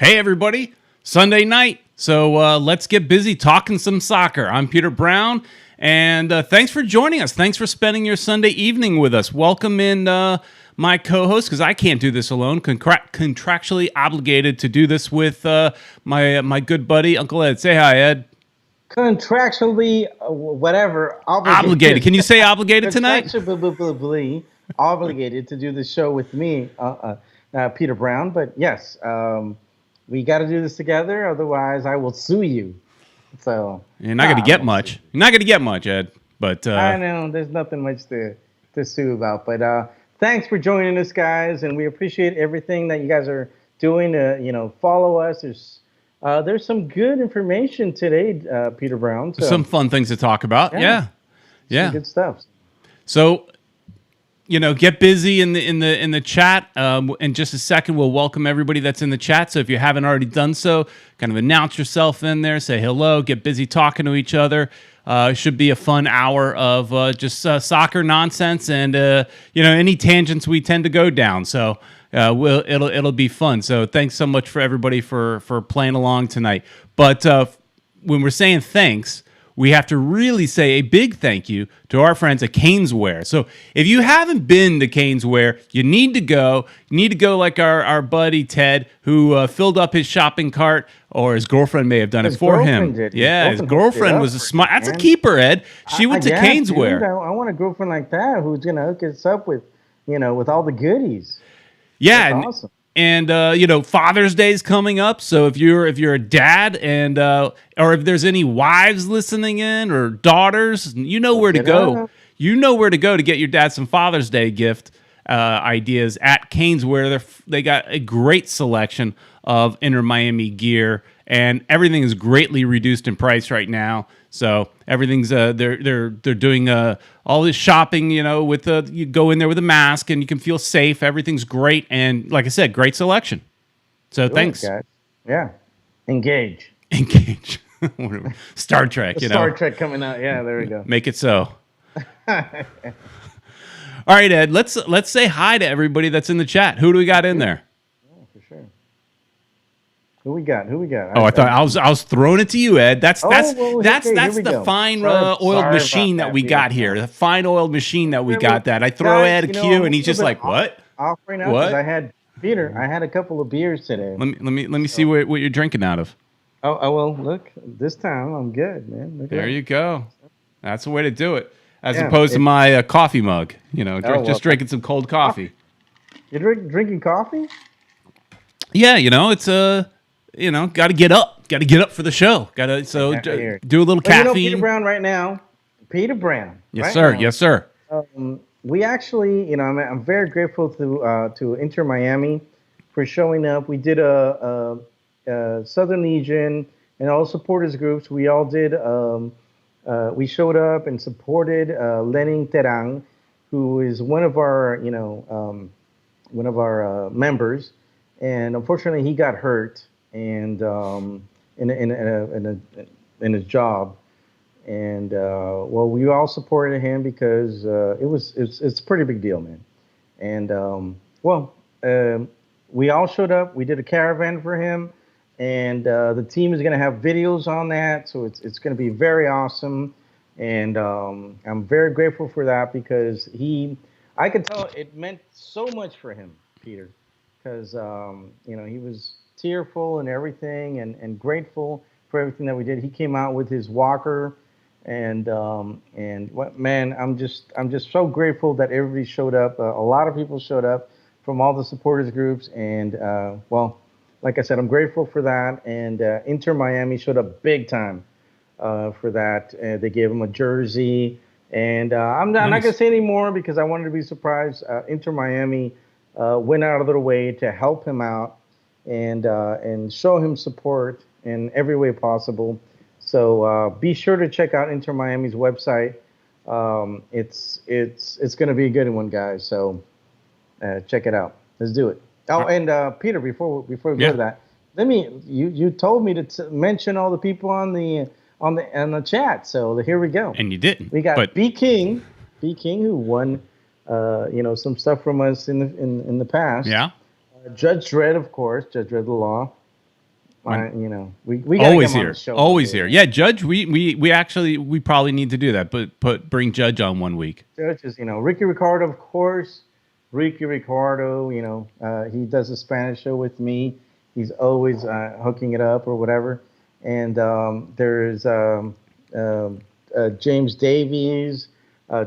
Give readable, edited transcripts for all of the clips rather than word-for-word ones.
Hey, everybody. Sunday night. So let's get busy talking some soccer. I'm Peter Brown, and thanks for joining us. Thanks for spending your Sunday evening with us. Welcome in my co-host, because I can't do this alone. Contractually obligated to do this with my good buddy, Uncle Ed. Say hi, Ed. Contractually, whatever, Obligated. Can you say obligated tonight? contractually obligated to do the show with me, Peter Brown. But yes, we got to do this together. Otherwise, I will sue you. So You're not going to I get won't sue much. you. You're not going to get much, Ed. But I know there's nothing much to sue about. But thanks for joining us, guys, and we appreciate everything that you guys are doing to follow us. There's some good information today, Peter Brown. So some fun things to talk about. yeah, some Yeah. good stuff. So, get busy in the chat. In just a second, we'll welcome everybody that's in the chat. So if you haven't already done so, kind of announce yourself in there, say hello, get busy talking to each other. It should be a fun hour of just soccer nonsense and any tangents we tend to go down. So it'll be fun. So thanks so much for everybody for playing along tonight. But when we're saying thanks, we have to really say a big thank you to our friends at Caneswear. So if you haven't been to Caneswear, you need to go. You need to go like our buddy Ted, who filled up his shopping cart, or his girlfriend may have done it for him. Did. Yeah, his girlfriend was a smart. That's a keeper, Ed. She went to guess, Caneswear. Dude, I want a girlfriend like that who's gonna hook us up with all the goodies. Yeah, That's awesome. And Father's Day is coming up, so if you're a dad and or if there's any wives listening in or daughters, you know where to go. You know where to go to get your dad some Father's Day gift ideas at Caneswear. They got a great selection of Inter Miami gear, and everything is greatly reduced in price right now. So everything's they're doing all this shopping, with you go in there with a mask and you can feel safe. Everything's great, and like I said, great selection. So thanks. Guys. Yeah, engage. Star Trek, Star Trek coming out. Yeah, there we go. Make it so. All right, Ed. Let's say hi to everybody that's in the chat. Who do we got in there? For sure. Who we got? Oh, I thought I was throwing it to you, Ed. That's here we the go. fine Sorry machine about that we Peter. got here. The fine oiled machine that we got. That I throw Guys, Ed a cue, and he's just like, "What? Off right now What? because I had a couple of beers today. Let me see what you're drinking out of." Oh well, look, this time I'm good, man. Look at There that. you go. That's the way to do it, as opposed to my coffee mug. Just drinking some cold coffee. You're drinking coffee? Yeah, it's got to get up. Got to get up for the show. Got to do a little caffeine. Peter Brown right now. Peter Brown. Yes, right sir. now, Yes, sir. we actually, I'm very grateful to Inter Miami for showing up. We did a Southern Legion and all supporters groups. We all did. We showed up and supported Lenin Terang, who is one of our members, and unfortunately he got hurt and in his job. And well, we all supported him because it's a pretty big deal, man. And we all showed up. We did a caravan for him, and the team is going to have videos on that, so it's going to be very awesome. And I'm very grateful for that because I could tell it meant so much for him, Peter, because he was tearful and everything, and grateful for everything that we did. He came out with his walker. And what, man, I'm just so grateful that everybody showed up. A lot of people showed up from all the supporters groups, and well, like I said, I'm grateful for that. And Inter Miami showed up big time for that. They gave him a jersey, and I'm not gonna say any more because I wanted to be surprised. Inter Miami went out of their way to help him out and show him support in every way possible. So be sure to check out Inter Miami's website. It's going to be a good one, guys. So check it out. Let's do it. Oh, and Peter, before we go to that, you told me to mention all the people on the chat. So here we go. And you didn't. We got B King, who won some stuff from us in the past. Yeah. Judge Dredd, of course, Judge Dredd the Law. We got to get Always him on the here. show one Always day, here. man. Yeah, Judge, we probably need to do that, but bring Judge on one week. Judges, Ricky Ricardo, of course. Ricky Ricardo, he does a Spanish show with me. He's always hooking it up or whatever. And there's James Davies,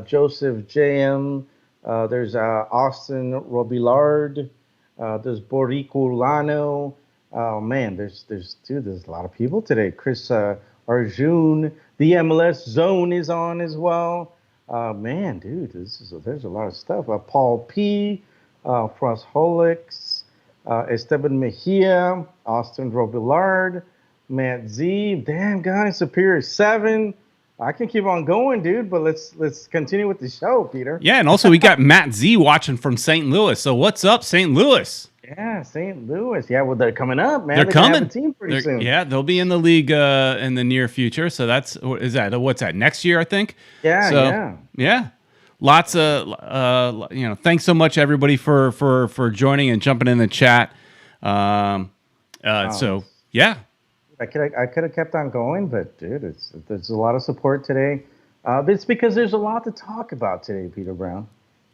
Joseph J.M., there's Austin Robillard, there's Borico Lano. Oh man, there's a lot of people today. Chris Arjun, the MLS Zone is on as well. Man, dude, there's a lot of stuff. Paul P, Frostholics, Esteban Mejia, Austin Robillard, Matt Z. Damn, guys, Superior 7. I can keep on going, dude, but let's continue with the show, Peter. Yeah, and also we got Matt Z watching from St. Louis. So what's up, St. Louis? Yeah, St. Louis. Yeah, well, they're coming up, man. They're They're gonna coming. have a team pretty soon. Yeah, they'll be in the league in the near future. So what's that, next year, I think? Yeah, so, yeah. Yeah. Lots of thanks so much everybody for joining and jumping in the chat. So yeah. I could have kept on going, but dude, there's a lot of support today. But it's because there's a lot to talk about today, Peter Brown.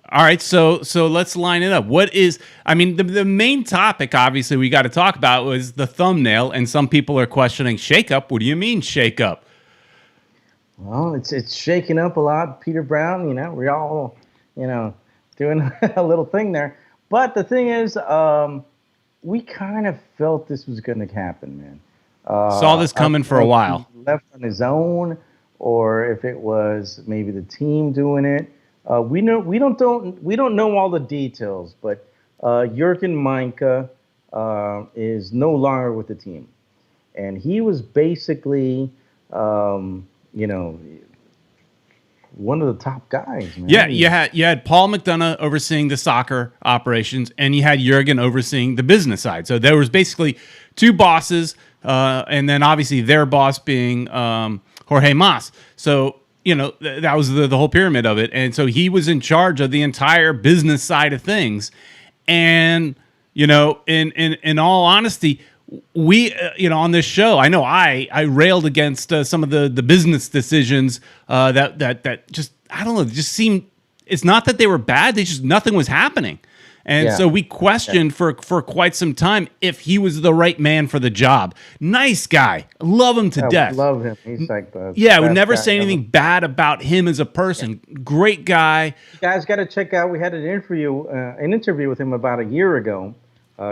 All right, so let's line it up. The main topic, obviously, we got to talk about was the thumbnail, and some people are questioning shakeup. What do you mean shakeup? Well, it's shaking up a lot, Peter Brown. We're all, doing a little thing there. But the thing is, we kind of felt this was going to happen, man. Saw this coming for a while. Left on his own, or if it was maybe the team doing it. We don't know all the details, but Jurgen Meinke is no longer with the team, and he was basically, one of the top guys. Man. Yeah, you had Paul McDonough overseeing the soccer operations, and you had Jurgen overseeing the business side. So there was basically two bosses. And then obviously their boss being Jorge Mas. So, that was the whole pyramid of it. And so he was in charge of the entire business side of things. And, in all honesty, we, on this show, I know I railed against some of the business decisions that just, I don't know, just seemed, it's not that they were bad. They just, nothing was happening. And so we questioned for quite some time if he was the right man for the job. Nice guy. Love him to death. Love him. He's like the I would never say anything bad about him as a person. Great guy. You guys got to check out. We had an interview with him about a year ago.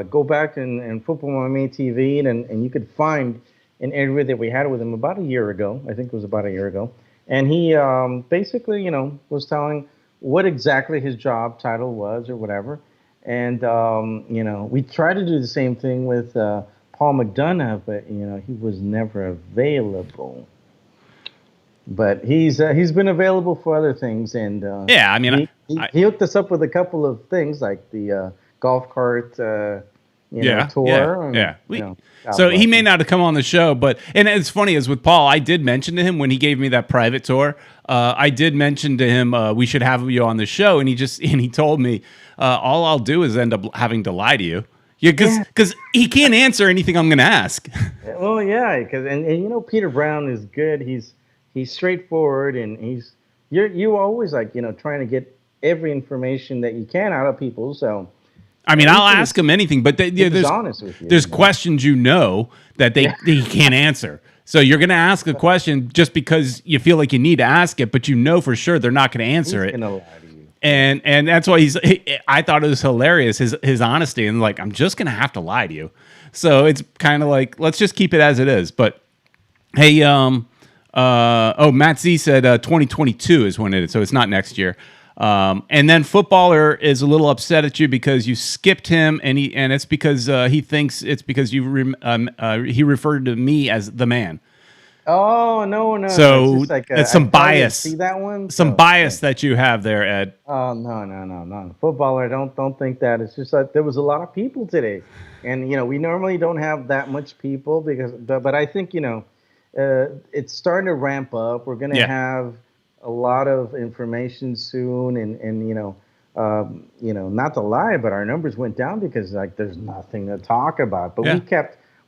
Go back and Futbol on FMTV, and you could find an interview that we had with him about a year ago. I think it was about a year ago. And he basically, was telling what exactly his job title was or whatever. And, we tried to do the same thing with Paul McDonough, but, he was never available. But he's been available for other things. And he hooked us up with a couple of things like the golf cart tour. So he may not have come on the show, and it's funny as with Paul, I did mention to him when he gave me that private tour. I did mention to him we should have you on the show, and he told me all I'll do is end up having to lie to you. Because he can't answer anything I'm going to ask. Well, yeah, because Peter Brown is good. He's straightforward, and you always trying to get every information that you can out of people. So. I'll ask him anything, but there's honest with you, there's questions that he can't answer. So you're going to ask a question just because you feel like you need to ask it, but for sure they're not going to answer it. Gonna lie to you. And that's why I thought it was hilarious, his honesty, and I'm just going to have to lie to you. So it's kind of like, let's just keep it as it is. But hey, Matt Z said 2022 is when it is, so it's not next year. And then Footballer is a little upset at you because you skipped him, and it's because he thinks it's because he referred to me as the man. Oh no! So it's some bias. See that one? Some bias that you have there, Ed. Oh no! Footballer, don't think that. It's just that there was a lot of people today, and we normally don't have that much people but I think it's starting to ramp up. We're gonna have a lot of information soon, and not to lie, but our numbers went down because there's nothing to talk about. But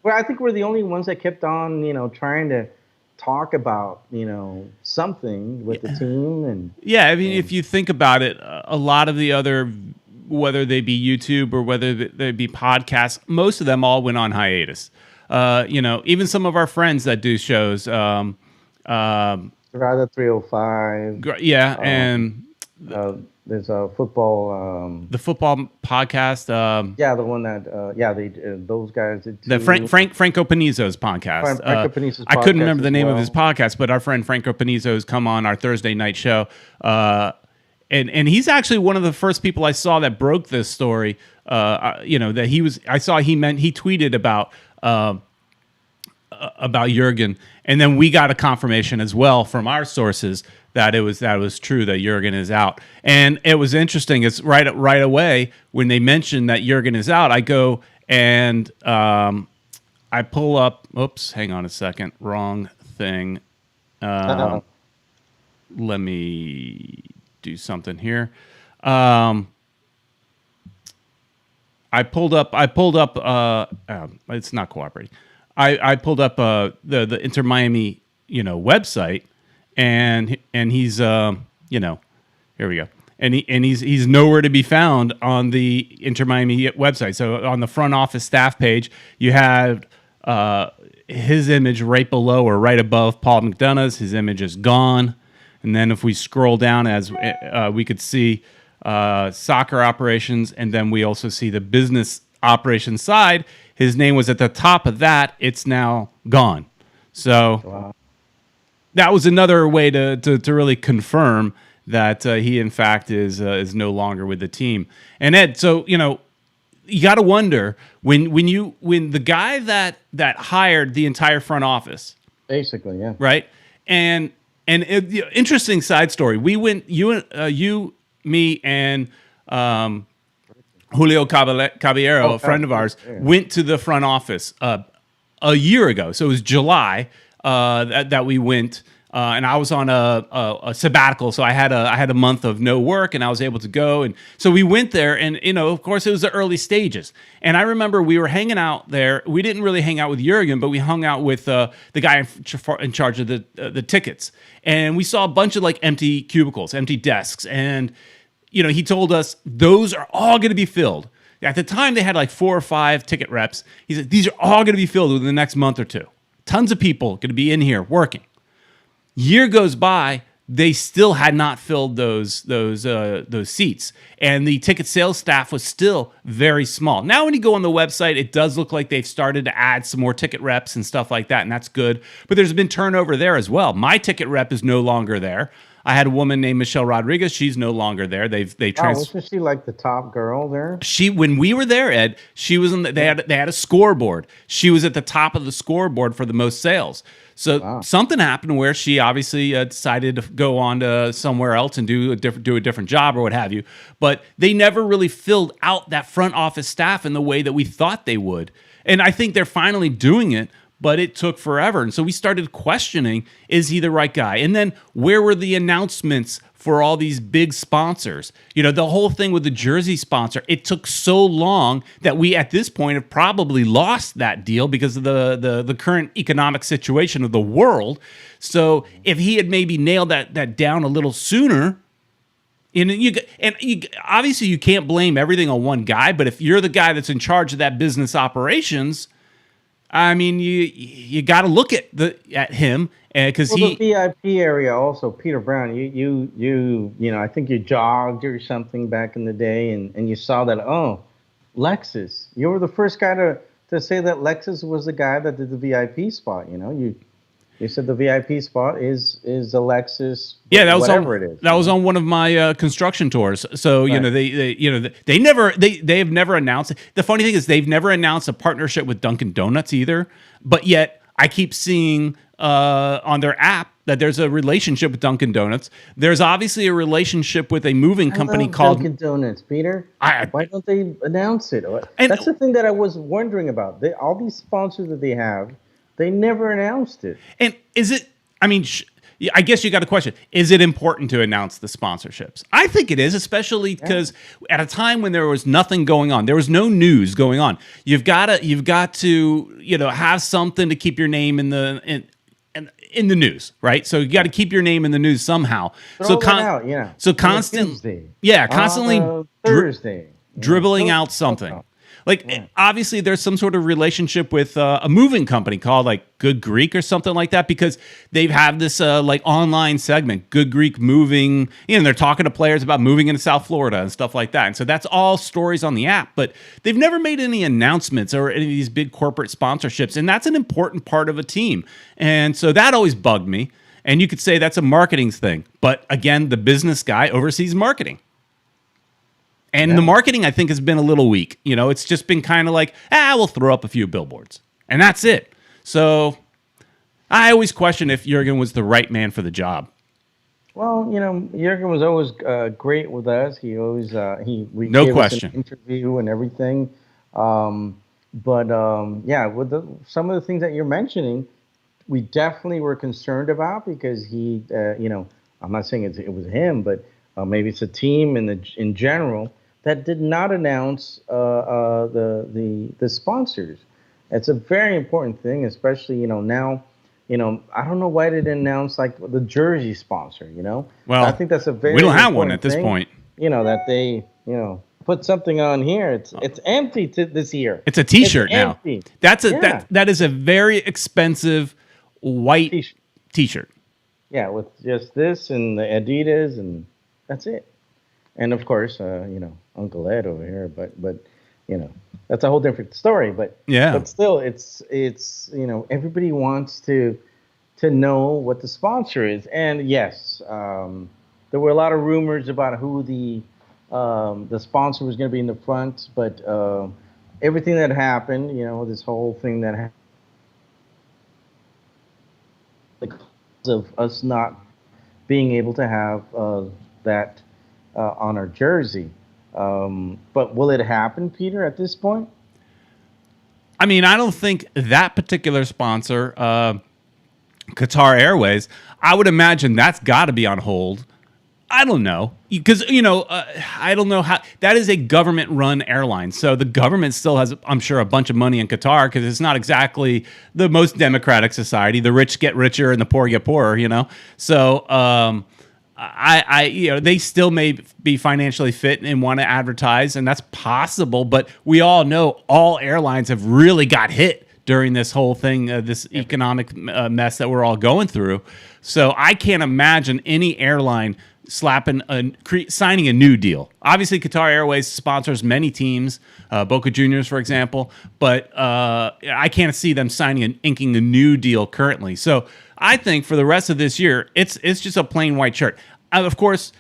Well, I think we're the only ones that kept on, trying to talk about, something with the team Yeah, I mean, if and you think about it, a lot of the other, whether they be YouTube or whether they be podcasts, most of them all went on hiatus. Even some of our friends that do shows, Strada 305. yeah, Um, and there's a football. the football podcast, Yeah, the one that they those guys did the too. Franco Panizo's podcast. Franco Paniza's I couldn't podcast remember the as name of his well. podcast, but our friend Franco Panizo's come on our Thursday night show. And he's actually one of the first people I saw that broke this story. That he was. I saw he tweeted about Jurgen, and then we got a confirmation as well from our sources that it was true that Jurgen is out. And it was interesting. It's right away when they mentioned that Jurgen is out, I go and I pull up. Oops, hang on a second. Wrong thing. Uh, Let me do something here. I pulled up. It's not cooperating. I pulled up the Inter Miami website, and he's here we go. And he's nowhere to be found on the Inter Miami website. So on the front office staff page, you had his image right below or right above Paul McDonough's. His image is gone. And then if we scroll down, as we could see soccer operations, and then we also see the business operations side. His name was at the top of that. It's now gone. So wow. that was another way to really confirm that he in fact is no longer with the team. And Ed, so you got to wonder when the guy that hired the entire front office, Basically, yeah. right? And interesting side story. We went, you, me, and Julio Caballero, a friend of ours, went to the front office a year ago. So it was July that we went, and I was on a sabbatical, so I had a month of no work, and I was able to go. And so we went there, and of course, it was the early stages. And I remember we were hanging out there. We didn't really hang out with Jurgen, but we hung out with the guy in charge of the tickets. And we saw a bunch of like empty cubicles, empty desks, and he told us those are all going to be filled. At the time, they had like 4 or 5 ticket reps. He said, these are all going to be filled within the next month or two. Tons of people going to be in here working. Year goes by, they still had not filled those seats. And the ticket sales staff was still very small. Now, when you go on the website, it does look like they've started to add some more ticket reps and stuff like that, and that's good. But there's been turnover there as well. My ticket rep is no longer there. I had a woman named Michelle Rodriguez. She's no longer there. They Wasn't she like the top girl there? When we were there, Ed, she was they had a scoreboard. She was at the top of the scoreboard for the most sales. So something happened where she obviously decided to go on to somewhere else and do a different job or what have you. But they never really filled out that front office staff in the way that we thought they would. And I think they're finally doing it. But it took forever. And so we started questioning, is he the right guy? And then where were the announcements for all these big sponsors? The whole thing with the jersey sponsor, it took so long that we at this point have probably lost that deal because of the current economic situation of the world. So if he had maybe nailed that down a little sooner, obviously you can't blame everything on one guy, but if you're the guy that's in charge of that business operations, I mean, you got to look at him because the VIP area also, Peter Brown. I think you jogged or something back in the day, and you saw that. Oh, Lexus. You were the first guy to say that Lexus was the guy that did the VIP spot. You said the VIP spot is the Lexus. Yeah, that was whatever it is. That was on one of my construction tours. So Right. they have never announced. The funny thing is they've never announced a partnership with Dunkin' Donuts either. But yet I keep seeing on their app that there's a relationship with Dunkin' Donuts. There's obviously a relationship with a moving company called Dunkin' Donuts. Peter, why don't they announce it? That's the thing that I was wondering about. All these sponsors that they have. They never announced it. And is it? I mean, I guess you got a question. Is it important to announce the sponsorships? I think it is, especially because at a time when there was nothing going on, there was no news going on. You've got to have something to keep your name in the news, right? So you got to keep your name in the news somehow. Throw it out, yeah. So constantly, Thursday, dribbling out something. Like, obviously, there's some sort of relationship with a moving company called like Good Greek or something like that, because they've had this like online segment, Good Greek Moving. They're talking to players about moving into South Florida and stuff like that. And so that's all stories on the app, but they've never made any announcements or any of these big corporate sponsorships. And that's an important part of a team. And so that always bugged me. And you could say that's a marketing thing. But again, the business guy oversees marketing. And the marketing, I think, has been a little weak. It's just been kind of like, we'll throw up a few billboards. And that's it. So I always question if Jurgen was the right man for the job. Well, Jurgen was always great with us. He always we no gave question us an interview and everything. With some of the things that you're mentioning, we definitely were concerned about, because he, I'm not saying it was him, but maybe it's a team in general that did not announce the sponsors. It's a very important thing, especially now. I don't know why they didn't announce like the jersey sponsor. Well, I think that's a very we don't have one at thing, this point. That they put something on here. It's empty this year. It's a T-shirt now. Empty. That is a very expensive white T-shirt. Yeah, with just this and the Adidas, and that's it. And of course, Uncle Ed over here, but that's a whole different story. But still, it's everybody wants to know what the sponsor is. And yes, there were a lot of rumors about who the sponsor was going to be in the front, but everything that happened, this whole thing that happened, because of us not being able to have that on our jersey. But will it happen, Peter, at this point? I mean, I don't think that particular sponsor, Qatar Airways, I would imagine that's got to be on hold. I don't know, because I don't know how. That is a government-run airline, so the government still has, I'm sure, a bunch of money in Qatar, because it's not exactly the most democratic society. The rich get richer and the poor get poorer. So they still may be financially fit and want to advertise, and that's possible. But we all know all airlines have really got hit during this whole thing, this economic mess that we're all going through. So I can't imagine any airline signing a new deal. Obviously, Qatar Airways sponsors many teams, Boca Juniors, for example, but I can't see them inking a new deal currently. So I think for the rest of this year, it's just a plain white shirt. Of course,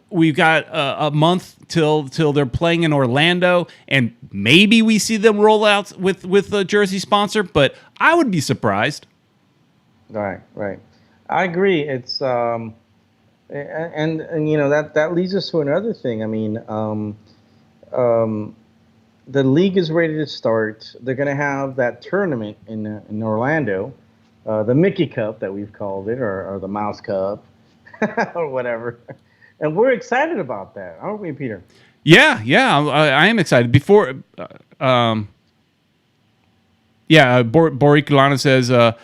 we've got a month till they're playing in Orlando, and maybe we see them roll out with a jersey sponsor, but I would be surprised. Right. I agree. It's and that leads us to another thing. I mean, the league is ready to start. They're going to have that tournament in Orlando, the Mickey Cup that we've called it, or the Mouse Cup, or whatever. And we're excited about that, aren't we, Peter? Yeah, I am excited. Before, Borik Lana says, that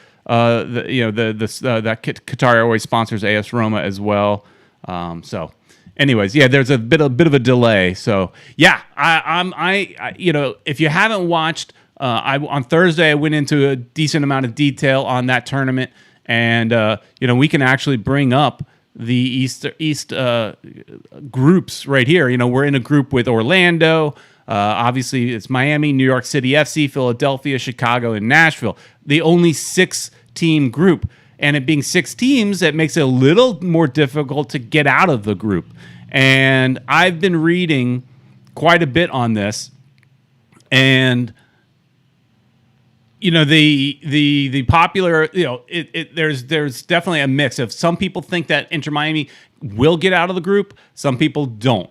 Qatar Airways sponsors AS Roma as well. So, anyways, there's a bit of a delay. So, if you haven't watched, on Thursday I went into a decent amount of detail on that tournament, and we can actually bring up the East groups right here. We're in a group with Orlando. Obviously, it's Miami, New York City FC, Philadelphia, Chicago, and Nashville. The only 6-team group. And it being 6 teams, it makes it a little more difficult to get out of the group. And I've been reading quite a bit on this. And the popular, there's definitely a mix of, some people think that Inter Miami will get out of the group, some people don't.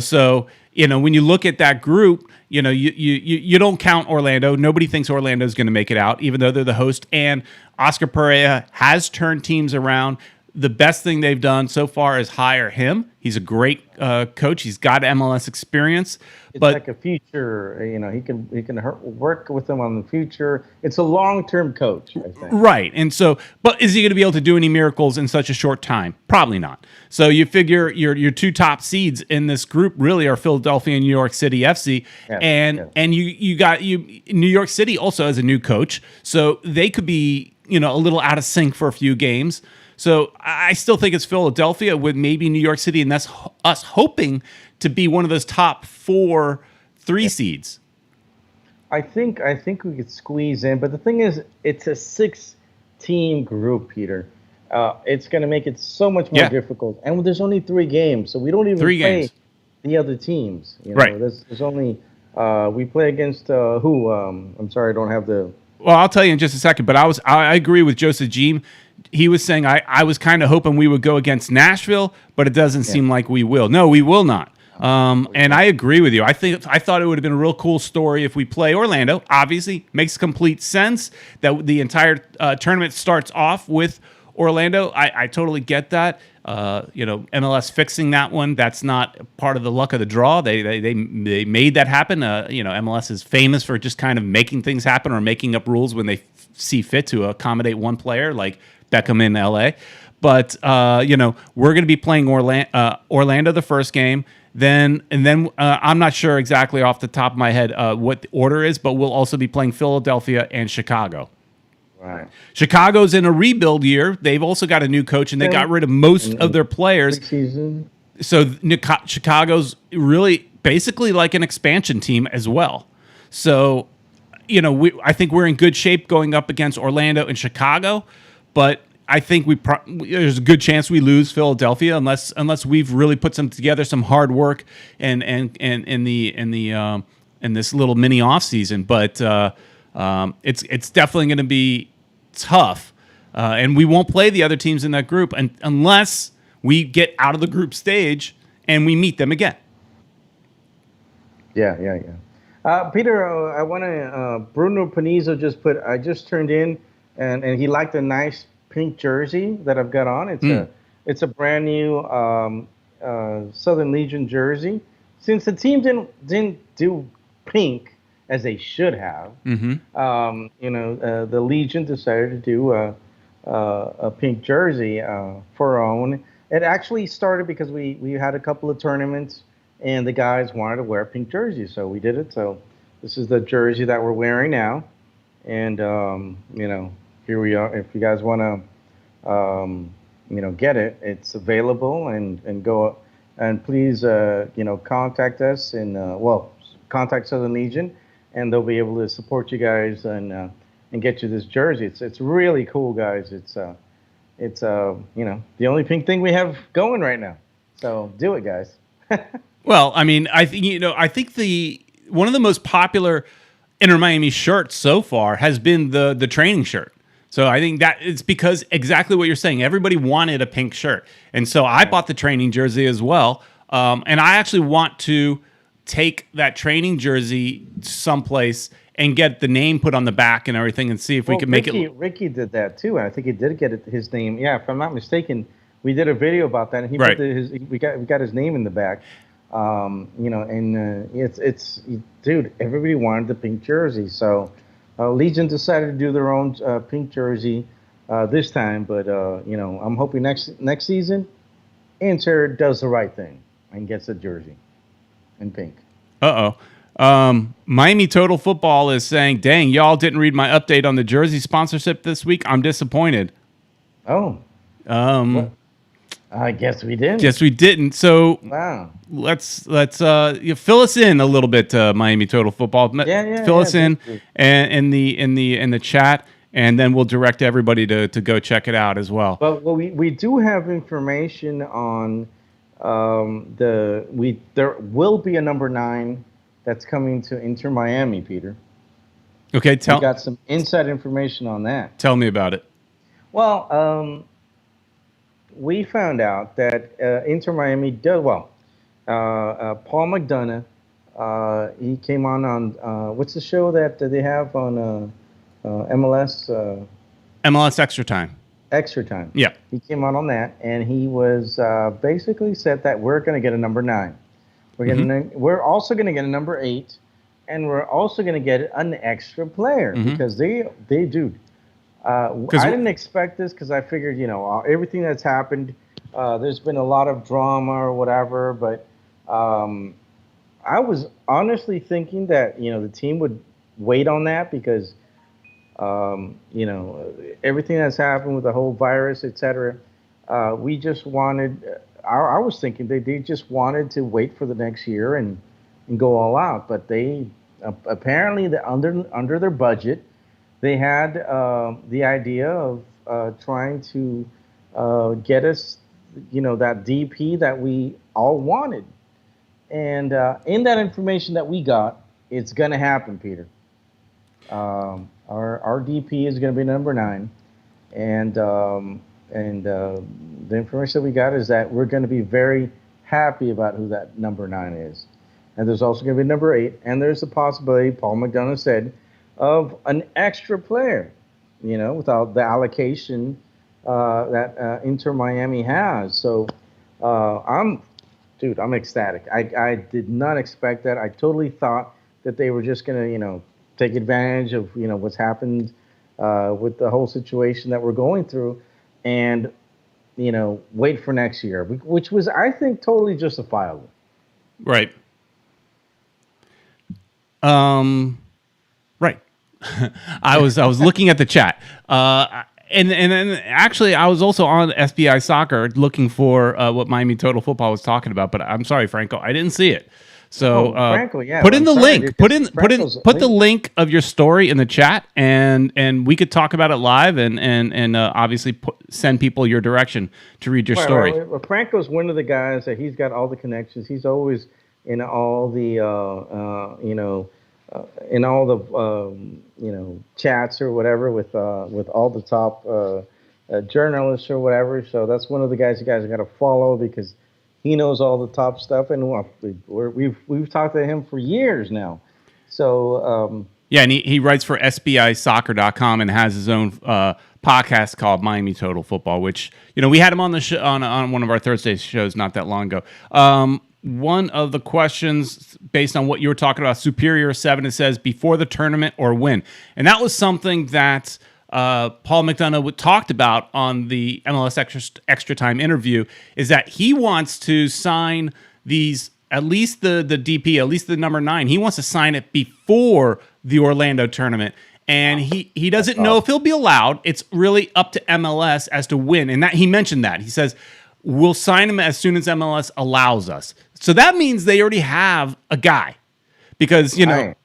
So when you look at that group, you don't count Orlando. Nobody thinks Orlando is going to make it out, even though they're the host. And Oscar Pereira has turned teams around. the best thing they've done so far is hire him. He's a great coach. He's got MLS experience, It's but like a future. He can work with them on the future. It's a long-term coach, I think. right. And so, but is he going to be able to do any miracles in such a short time? Probably not. So you figure your two top seeds in this group really are Philadelphia and New York City FC, Yes, and yes. and you got New York City also has a new coach, so they could be a little out of sync for a few games. So I still think it's Philadelphia with maybe New York City, and that's us hoping to be one of those top 3 seeds. I think we could squeeze in, but the thing is, it's a 6-team group, Peter. It's going to make it so much more Yeah. difficult, and there's only 3 games, so we don't even 3 play games. the other teams. Right. There's only we play against who? I'm sorry, I don't have the. Well, I'll tell you in just a second, but I agree with Joseph Jeem. He was saying I was kind of hoping we would go against Nashville, but it doesn't seem like we will. No, we will not. And I agree with you. I thought it would have been a real cool story if we play Orlando. Obviously, makes complete sense that the entire tournament starts off with Orlando. I totally get that. MLS fixing that one. That's not part of the luck of the draw. They made that happen. MLS is famous for just kind of making things happen or making up rules when they see fit to accommodate one player, like Beckham in LA. But we're going to be playing Orlando the first game. Then I'm not sure exactly off the top of my head what the order is, but we'll also be playing Philadelphia and Chicago. Right. Chicago's in a rebuild year. They've also got a new coach, and they got rid of most of their players. Preseason. So Chicago's really basically like an expansion team as well. So, I think we're in good shape going up against Orlando and Chicago, but I think there's a good chance we lose Philadelphia unless we've really put some hard work and in this little mini off season. But it's definitely going to be tough, and we won't play the other teams in that group unless we get out of the group stage and we meet them again. Yeah. Peter, I want to. Bruno Panizzo I just turned in, and he liked the nice pink jersey that I've got on. It's a brand new Southern Legion jersey. Since the team didn't do pink as they should have, the Legion decided to do a pink jersey for our own. It actually started because we had a couple of tournaments and the guys wanted to wear pink jerseys, so we did it. So this is the jersey that we're wearing now, and here we are. If you guys want to, get it, it's available, and go and please, contact us and contact Southern Legion, and they'll be able to support you guys and get you this jersey. It's really cool, guys. It's the only pink thing we have going right now. So do it, guys. Well, I mean, I think one of the most popular Inter Miami shirts so far has been the training shirt. So I think that it's because exactly what you're saying. Everybody wanted a pink shirt, and so I bought the training jersey as well. And I actually want to take that training jersey someplace and get the name put on the back and everything, and see if we can make it. Ricky did that too, and I think he did get his name. Yeah, if I'm not mistaken, we did a video about that, and he Right. we got his name in the back. It's dude, everybody wanted the pink jersey, so Legion decided to do their own pink jersey this time. But I'm hoping next season, Inter does the right thing and gets a jersey in pink. Miami Total Football is saying, "Dang, y'all didn't read my update on the jersey sponsorship this week. I'm disappointed." Oh. Well, I guess we didn't. Guess we didn't. So Wow. let's fill us in a little bit, Miami Total Football. Fill us in and in the chat, and then we'll direct everybody to go check it out as well. Well, we do have information on there will be a number 9 that's coming to Inter Miami, Peter. Okay, We got some inside information on that. tell me about it. Well, we found out that Inter Miami does well. Paul McDonough, he came on what's the show that they have on MLS? MLS Extra Time. extra time. Yeah. He came out on that, and he was basically said that we're going to get a number 9. We're also going to get a number 8, and we're also going to get an extra player because they do. I didn't expect this because I figured, everything that's happened, there's been a lot of drama or whatever, but I was honestly thinking that, the team would wait on that because, everything that's happened with the whole virus, etc. We just wanted, I was thinking they just wanted to wait for the next year and go all out, but they apparently under their budget, they had the idea of trying to get us, that DP that we all wanted. And in that information that we got, it's going to happen, Peter. Our DP is going to be number 9, and the information that we got is that we're going to be very happy about who that number 9 is. And there's also going to be number 8, and there's a possibility, Paul McDonough said, of an extra player, without the allocation that Inter Miami has. So I'm ecstatic. I did not expect that. I totally thought that they were just going to, take advantage of, what's happened with the whole situation that we're going through and, wait for next year, which was, I think, totally justifiable. Right. Right. I was looking at the chat. And actually, I was also on SBI Soccer looking for what Miami Total Football was talking about, but I'm sorry, Franco, I didn't see it. So Franco, yeah. Put in the link. Put the link of your story in the chat, and we could talk about it live, and obviously send people your direction to read your story. Well, Franco's one of the guys that he's got all the connections. He's always in all the in all the chats or whatever with all the top journalists or whatever. So that's one of the guys you guys got to follow because he knows all the top stuff, and we've talked to him for years now. So yeah, and he writes for SBIsoccer.com and has his own podcast called Miami Total Football, which we had him on the show on one of our Thursday shows not that long ago. One of the questions, based on what you were talking about, Superior 7, it says before the tournament or when, and that was something that Paul McDonough talked about on the MLS Extra Time interview, is that he wants to sign these, at least the DP, at least the number 9. He wants to sign it before the Orlando tournament. And he doesn't know if he'll be allowed. It's really up to MLS as to when. And that he mentioned that. He says, we'll sign him as soon as MLS allows us. So that means they already have a guy. Because,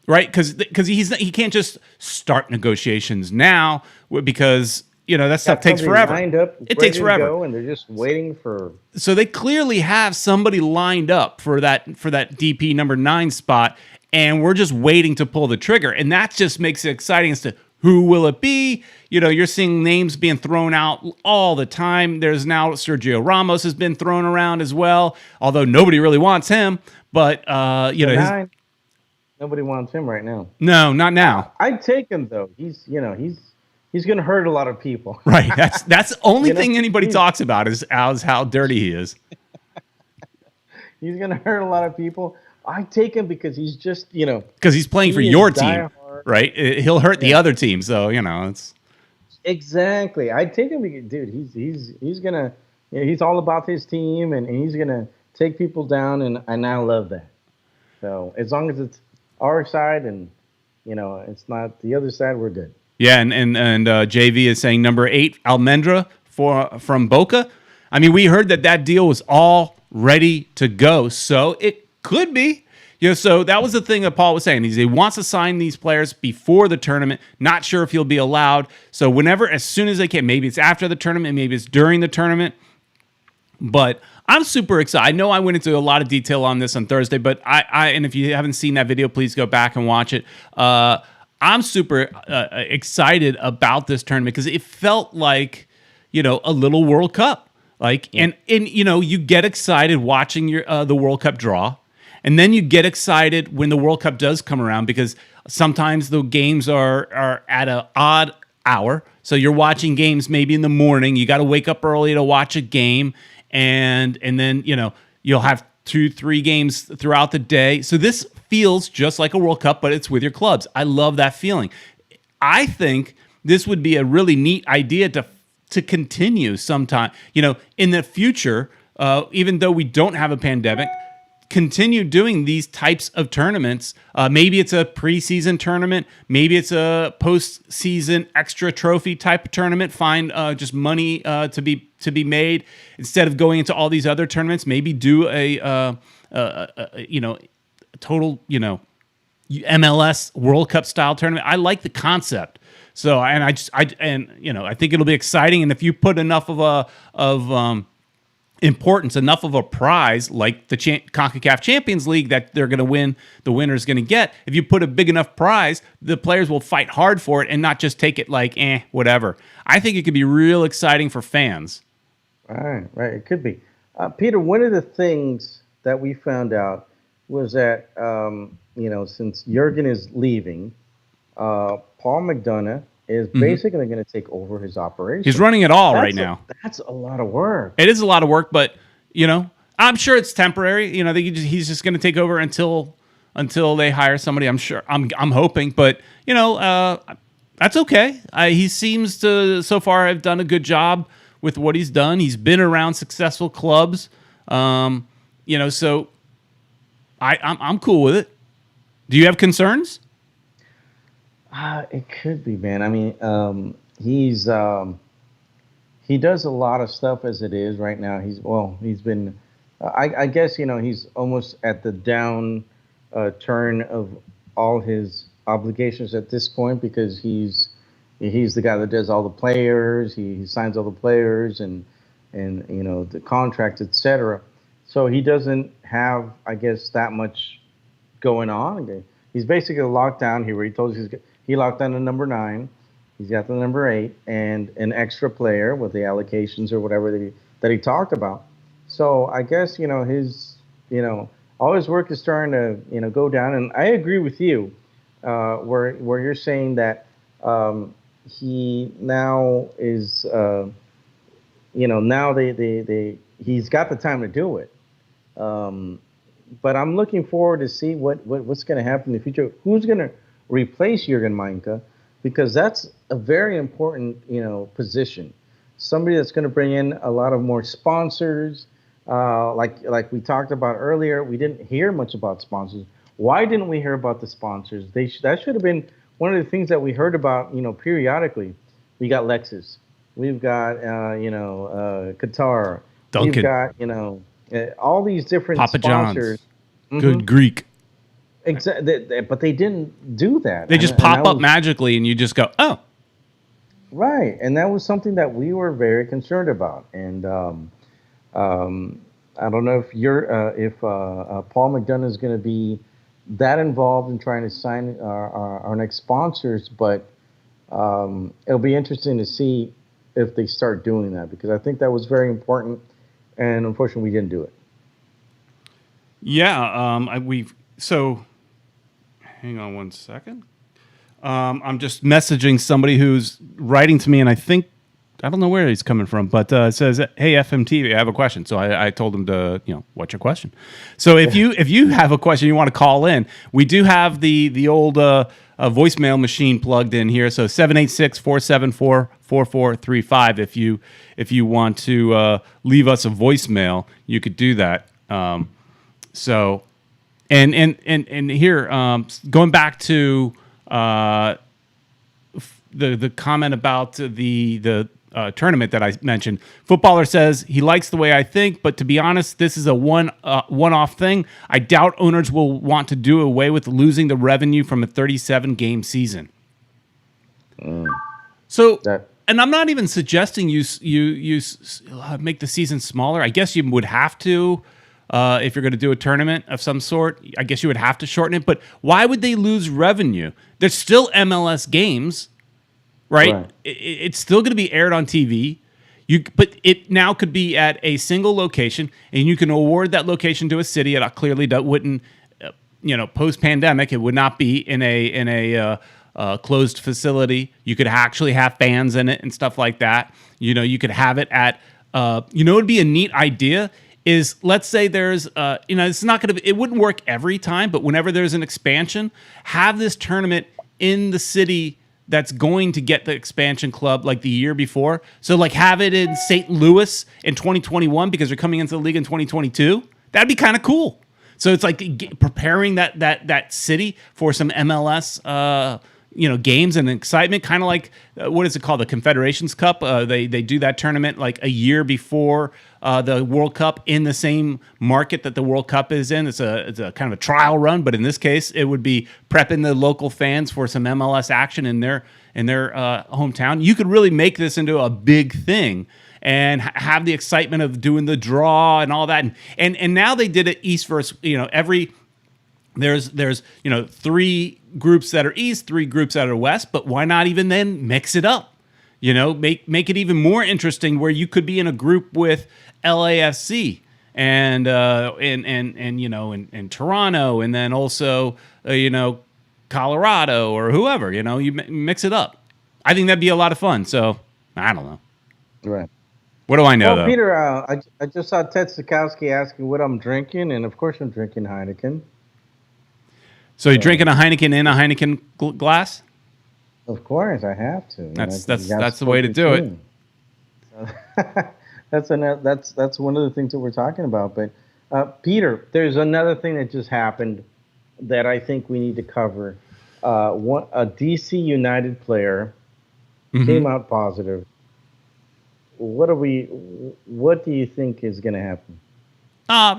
right? Because he can't just start negotiations now because, that stuff takes forever. It takes forever. And they're just waiting for. So they clearly have somebody lined up for that DP number 9 spot, and we're just waiting to pull the trigger. And that just makes it exciting as to who will it be. You're seeing names being thrown out all the time. There's now Sergio Ramos has been thrown around as well, although nobody really wants him. But, nobody wants him right now. No, not now. I'd take him though. He's going to hurt a lot of people. Right. That's the only thing anybody talks about is how dirty he is. He's going to hurt a lot of people. I take him because he's just because he's playing for your team, right? He'll hurt the other team, so it's exactly. I take him because, dude, he's gonna he's all about his team and he's gonna take people down, and I love that. So as long as it's our side and it's not the other side, we're good. Yeah, and JV is saying number 8 Almendra from Boca. I mean, we heard that deal was all ready to go, so it could be. So that was the thing that Paul was saying. He wants to sign these players before the tournament. Not sure if he'll be allowed. So as soon as they can. Maybe it's after the tournament. Maybe it's during the tournament. But I'm super excited. I know I went into a lot of detail on this on Thursday, but and if you haven't seen that video, please go back and watch it. I'm super excited about this tournament because it felt like, a little World Cup. And you get excited watching the World Cup draw. And then you get excited when the World Cup does come around because sometimes the games are at an odd hour. So you're watching games maybe in the morning. You got to wake up early to watch a game, and then you'll have 2-3 games throughout the day. So this feels just like a World Cup, but it's with your clubs. I love that feeling. I think this would be a really neat idea to continue sometime, in the future, even though we don't have a pandemic, continue doing these types of tournaments. Maybe it's a preseason tournament. Maybe it's a postseason extra trophy type of tournament. Find just money to be made instead of going into all these other tournaments. Maybe do a total MLS World Cup style tournament. I like the concept. So I think it'll be exciting. And if you put enough of importance, enough of a prize like the CONCACAF Champions League that they're going to win, the winner's going to get. If you put a big enough prize, the players will fight hard for it and not just take it like, whatever. I think it could be real exciting for fans. Right. It could be. Peter, one of the things that we found out was that, since Jurgen is leaving, Paul McDonough is basically going to take over his operation. He's running it all right now. That's a lot of work. It is a lot of work, but I'm sure it's temporary. He's just going to take over until they hire somebody. I'm sure. I'm hoping, but that's okay. He seems to so far have done a good job with what he's done. He's been around successful clubs, so I'm cool with it. Do you have concerns? It could be, man. I mean, he does a lot of stuff as it is right now. He's been, I guess, he's almost at the down turn of all his obligations at this point because he's the guy that does all the players. He signs all the players and the contracts, etc. So he doesn't have, I guess, that much going on. He's basically locked down. He already told us he locked down the number 9. He's got the number 8 and an extra player with the allocations or whatever that he talked about. So I guess his all his work is starting to go down. And I agree with you where you're saying that he now is now he's got the time to do it. But I'm looking forward to see what's going to happen in the future. Who's going to replace Jurgen Meinke? Because that's a very important, position. Somebody that's going to bring in a lot of more sponsors. Like we talked about earlier, we didn't hear much about sponsors. Why didn't we hear about the sponsors? That should have been one of the things that we heard about, periodically. We got Lexus. We've got, Qatar. Dunkin'. We've got, all these different Papa sponsors. John's. Good Greek. Exactly, but they didn't do that. They just pop up magically, and you just go, oh. Right, and that was something that we were very concerned about. And I don't know if Paul McDonough is going to be that involved in trying to sign our next sponsors, but it'll be interesting to see if they start doing that, because I think that was very important, and unfortunately we didn't do it. Yeah, so hang on one second. I'm just messaging somebody who's writing to me, and I don't know where he's coming from, but it says, "Hey, FMTV, I have a question." So I told him to, what's your question? So if you have a question you want to call in, we do have the old voicemail machine plugged in here. So 786-474-4435. If you want to leave us a voicemail, you could do that. So. And here, going back to the comment about the tournament that I mentioned, Futboler says he likes the way I think, but to be honest, this is a one-off thing. I doubt owners will want to do away with losing the revenue from a 37-game season. So, and I'm not even suggesting you make the season smaller. I guess you would have to. If you're going to do a tournament of some sort, I guess you would have to shorten it. But why would they lose revenue? There's still MLS games, right? It's still going to be aired on TV. But it now could be at a single location, and you can award that location to a city. It clearly wouldn't, post-pandemic, it would not be in a closed facility. You could actually have fans in it and stuff like that. You could have it at, it'd be a neat idea is, let's say there's, it's not going to, it wouldn't work every time, but whenever there's an expansion, have this tournament in the city that's going to get the expansion club like the year before. So like have it in St. Louis in 2021 because they're coming into the league in 2022. That'd be kind of cool. So it's like preparing that city for some MLS, games and excitement, kind of like what is it called, the Confederations Cup? They do that tournament like a year before the World Cup in the same market that the World Cup is in. It's a kind of a trial run, but in this case, it would be prepping the local fans for some MLS action in their hometown. You could really make this into a big thing and have the excitement of doing the draw and all that. And now they did it East versus there's 3 groups that are East, 3 groups that are West, but why not even then mix it up? Make it even more interesting where you could be in a group with LAFC and Toronto, and then also Colorado or whoever. You mix it up. I think that'd be a lot of fun. So I don't know. Right. What do I know, though? Peter, I just saw Ted Sikowski asking what I'm drinking, and of course I'm drinking Heineken. So you're drinking a Heineken in a Heineken glass? Of course, I have to. That's the way to do it. That's one of the things that we're talking about. But Peter, there's another thing that just happened that I think we need to cover. A DC United player came out positive. What do you think is going to happen?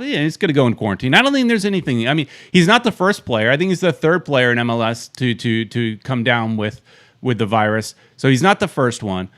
He's going to go in quarantine. I don't think there's anything. I mean, he's not the first player. I think he's the 3rd player in MLS to come down with the virus. So he's not the first one.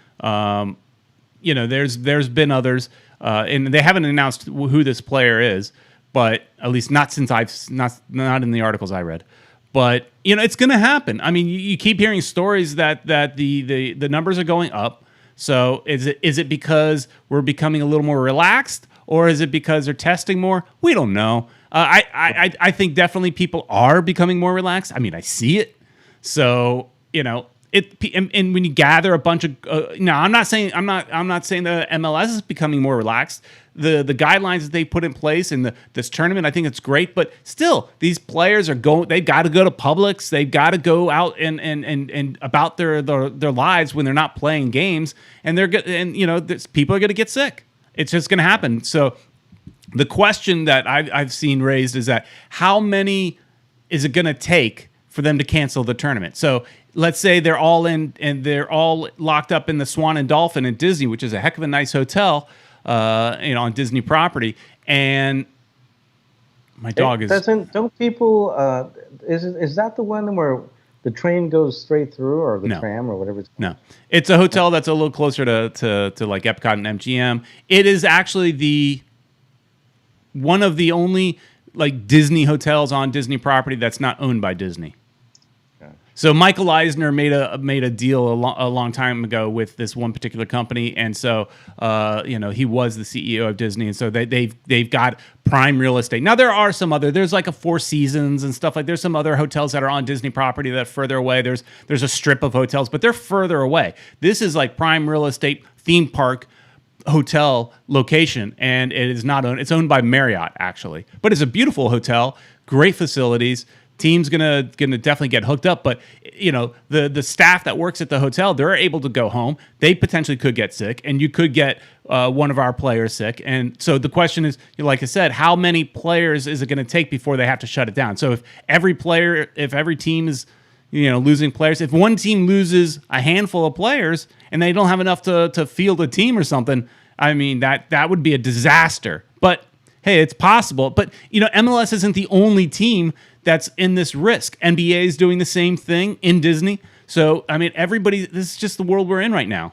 There's been others, and they haven't announced who this player is, but at least not since not in the articles I read. But it's going to happen. I mean, you keep hearing stories that the numbers are going up. So is it because we're becoming a little more relaxed? Or is it because they're testing more? We don't know. I think definitely people are becoming more relaxed. I mean, I see it. So and when you gather a bunch of I'm not saying the MLS is becoming more relaxed. The guidelines that they put in place in this tournament, I think it's great. But still, these players are going. They've got to go to Publix. They've got to go out and about their lives when they're not playing games. And people are going to get sick. It's just going to happen. So the question that I've seen raised is that how many is it going to take for them to cancel the tournament? So let's say they're all in and they're all locked up in the Swan and Dolphin at Disney, which is a heck of a nice hotel, on Disney property. And my dog is. Don't people? Is that the one where the train goes straight through, or the tram, or whatever it's called? No. It's a hotel that's a little closer to like Epcot and MGM. It is actually one of the only like Disney hotels on Disney property that's not owned by Disney. So Michael Eisner made a deal a long time ago with this one particular company, and so he was the CEO of Disney, and so they've got prime real estate. Now there are some there's like a Four Seasons and stuff like. There's some other hotels that are on Disney property that are further away. There's a strip of hotels, but they're further away. This is like prime real estate theme park hotel location, and it is not owned. It's owned by Marriott actually, but it's a beautiful hotel, great facilities. Team's gonna definitely get hooked up, but the staff that works at the hotel, they're able to go home. They potentially could get sick, and you could get one of our players sick. And so the question is, like I said, how many players is it going to take before they have to shut it down? So if every team is losing players, if one team loses a handful of players and they don't have enough to field a team or something, I mean that would be a disaster. But hey, it's possible. But MLS isn't the only team that's in this risk. NBA is doing the same thing in Disney. So, I mean, this is just the world we're in right now.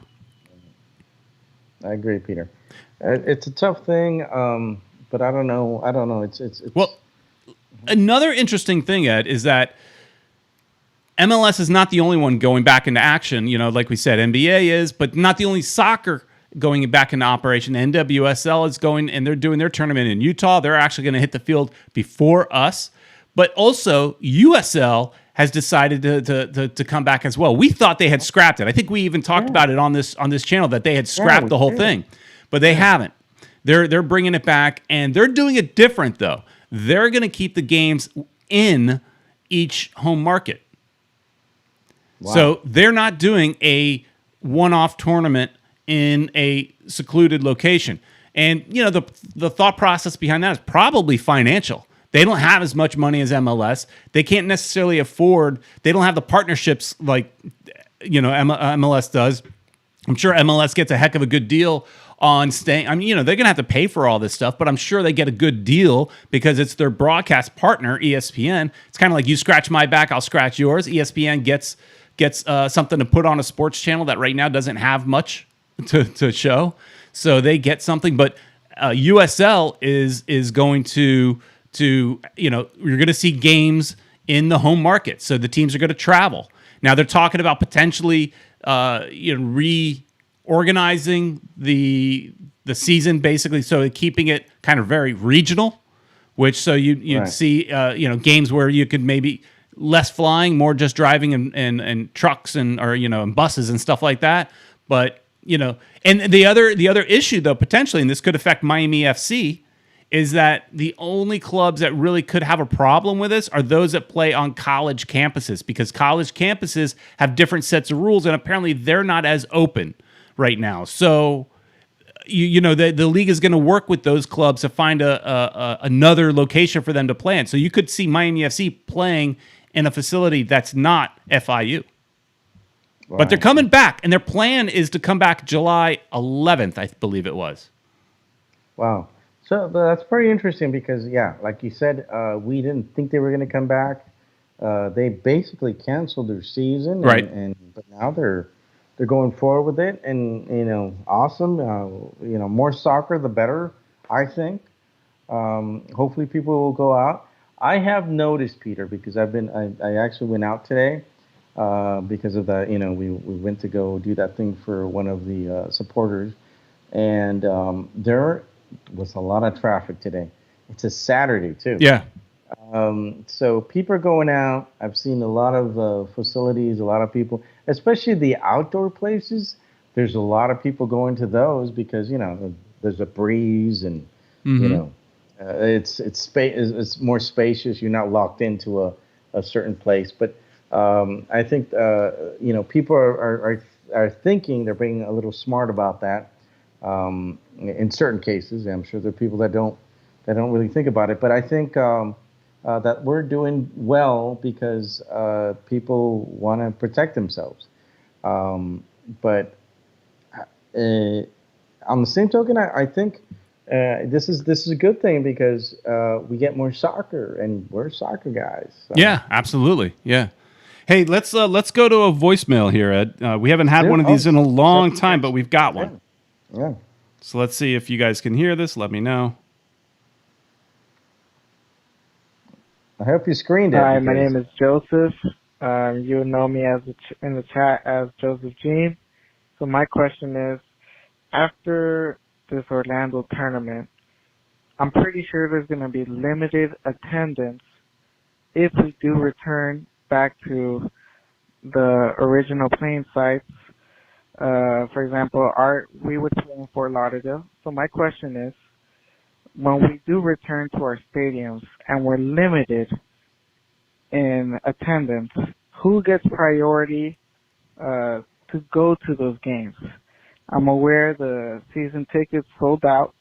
I agree, Peter. It's a tough thing, but I don't know. It's well, another interesting thing, Ed, is that MLS is not the only one going back into action. Like we said, NBA is, but not the only soccer going back into operation. NWSL is going, and they're doing their tournament in Utah. They're actually going to hit the field before us. But also, USL has decided to come back as well. We thought they had scrapped it. I think we even talked about it on this channel that they had scrapped the whole thing, but they haven't. They're bringing it back, and they're doing it different though. They're going to keep the games in each home market. Wow. So they're not doing a one-off tournament in a secluded location. And, you know, the thought process behind that is probably financial. They don't have as much money as MLS. They can't necessarily afford, they don't have the partnerships like, you know, MLS does. I'm sure MLS gets a heck of a good deal on staying. I mean, you know, they're going to have to pay for all this stuff, but I'm sure they get a good deal because it's their broadcast partner, ESPN. It's kind of like you scratch my back, I'll scratch yours. ESPN gets something to put on a sports channel that right now doesn't have much to show. So they get something, but USL is going to, you know, you're going to see games in the home market. So the teams are going to travel. Now they're talking about potentially, you know, reorganizing the season basically, so keeping it kind of very regional, which so you'd see, you know, games where you could maybe less flying, more just driving and trucks or you know, and buses and stuff like that. But you know, and the other issue though potentially, and this could affect Miami FC, is that the only clubs that really could have a problem with this are those that play on college campuses, because college campuses have different sets of rules, and apparently they're not as open right now. So, you know, the league is going to work with those clubs to find another location for them to play in. So you could see Miami FC playing in a facility that's not FIU. Right. But they're coming back, and their plan is to come back July 11th, I believe it was. Wow. So that's pretty interesting because, yeah, like you said, we didn't think they were going to come back. They basically canceled their season, right? But now they're going forward with it, and you know, awesome. You know, more soccer, the better, I think. Hopefully, people will go out. I have noticed, Peter, because I actually went out today because of that. You know, we went to go do that thing for one of the supporters, and there was a lot of traffic today. It's a Saturday too. Yeah. So people are going out. I've seen a lot of facilities, a lot of people, especially the outdoor places. There's a lot of people going to those because, you know, there's a breeze and, you know, it's more spacious. You're not locked into a certain place. But I think, you know, people are thinking they're being a little smart about that. In certain cases, I'm sure there are people that don't really think about it. But I think that we're doing well because people want to protect themselves. But on the same token, I think this is a good thing because we get more soccer, and we're soccer guys. So. Yeah, absolutely. Yeah. Hey, let's go to a voicemail here, Ed. We haven't had one of these in a long time, but we've got one. Yeah. So let's see if you guys can hear this. Let me know. I hope you screened it. Hi, my name is Joseph. You know me in the chat as Joseph Jean. So my question is, after this Orlando tournament, I'm pretty sure there's going to be limited attendance if we do return back to the original playing sites. For example, we would play in Fort Lauderdale. So my question is, when we do return to our stadiums and we're limited in attendance, who gets priority to go to those games? I'm aware the season tickets sold out.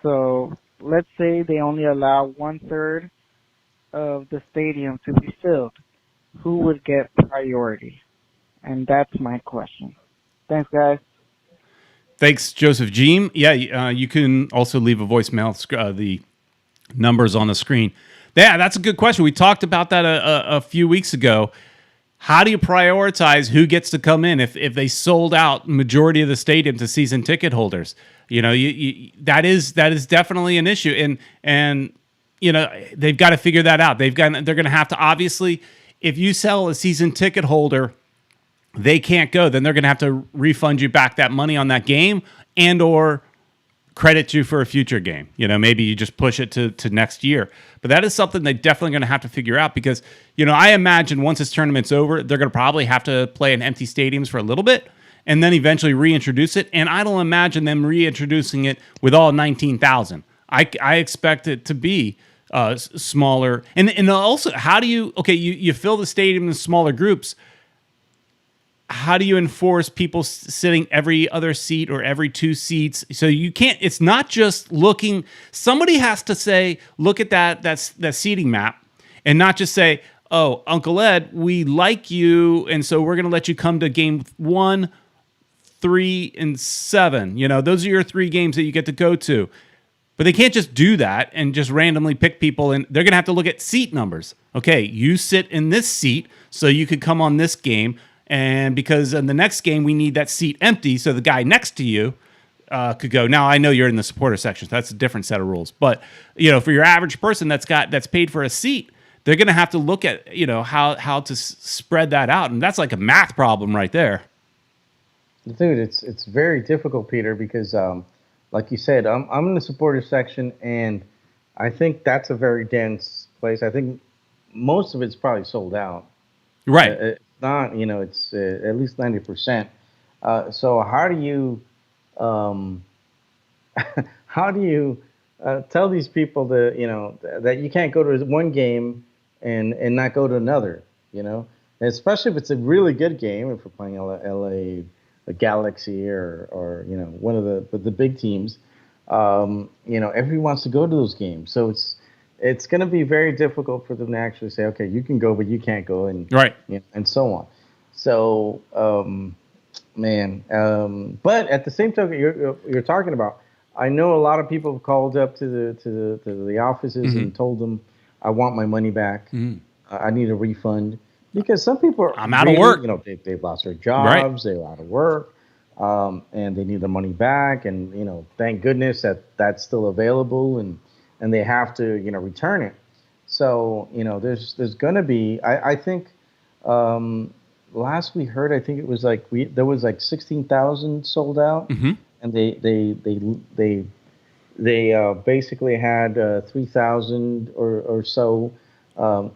So let's say they only allow 1/3 of the stadium to be filled. Who would get priority? And that's my question. Thanks, guys. Thanks, Joseph Jean. Yeah, you can also leave a voicemail. The numbers on the screen. Yeah, that's a good question. We talked about that a few weeks ago. How do you prioritize who gets to come in if they sold out majority of the stadium to season ticket holders? You know, that is definitely an issue, and you know they've got to figure that out. They're going to have to, obviously, if you sell a season ticket holder, they can't go, then they're going to have to refund you back that money on that game, and or credit you for a future game. Maybe you just push it to next year. But that is something they're definitely going to have to figure out because, I imagine once this tournament's over, they're going to probably have to play in empty stadiums for a little bit and then eventually reintroduce it. And I don't imagine them reintroducing it with all 19,000. I expect it to be smaller. And also, how do you fill the stadium in smaller groups. How do you enforce people sitting every other seat or every 2 seats? So you can't, it's not just looking, somebody has to say, look at that seating map and not just say, oh, Uncle Ed, we like you. And so we're going to let you come to game 1, 3, and 7. Those are your 3 games that you get to go to. But they can't just do that and just randomly pick people. And they're going to have to look at seat numbers. Okay, you sit in this seat so you could come on this game. And because in the next game, we need that seat empty so the guy next to you could go. Now, I know you're in the supporter section. So that's a different set of rules. But, for your average person that's paid for a seat, they're going to have to look at, how to spread that out. And that's like a math problem right there. Dude, it's very difficult, Peter, because like you said, I'm in the supporter section, and I think that's a very dense place. I think most of it's probably sold out. Right. It's not, it's at least 90%. So how do you tell these people that you can't go to one game and not go to another, especially if it's a really good game, if we're playing LA Galaxy or one of the big teams, everybody wants to go to those games. So it's going to be very difficult for them to actually say, okay, you can go, but you can't go, and right, and so on. So, but at the same time, you're talking about, I know a lot of people have called up to the offices and told them, I want my money back. I need a refund. Because some people I'm out of work. They've lost their jobs, right. They're out of work, and they need their money back. And thank goodness that's still available, and they have to return it. So there's going to be. I think last we heard, I think it was there was 16,000 sold out, and they basically had 3,000 or so.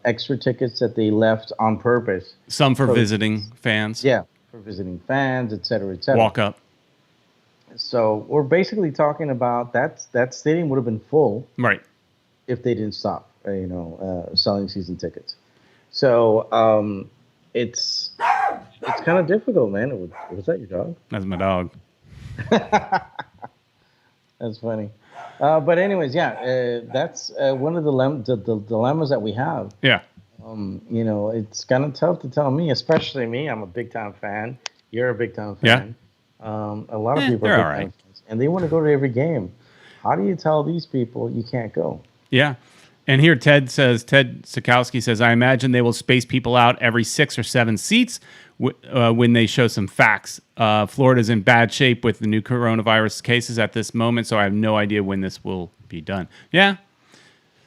Extra tickets that they left on purpose. Some for visiting fans. Yeah, for visiting fans, et cetera, et cetera. Walk up. So we're basically talking about that stadium would have been full, right, if they didn't stop, selling season tickets. So it's kind of difficult, man. Was that your dog? That's my dog. That's funny. But anyways, that's one of the dilemmas that we have. Yeah. It's kind of tough to tell me, especially me. I'm a big time fan. You're a big time fan. Yeah. A lot of people are big time fans, and they want to go to every game. How do you tell these people you can't go? Yeah. And here Ted Sikowski says, I imagine they will space people out every 6 or 7 seats when they show some facts. Florida's in bad shape with the new coronavirus cases at this moment, so I have no idea when this will be done. Yeah.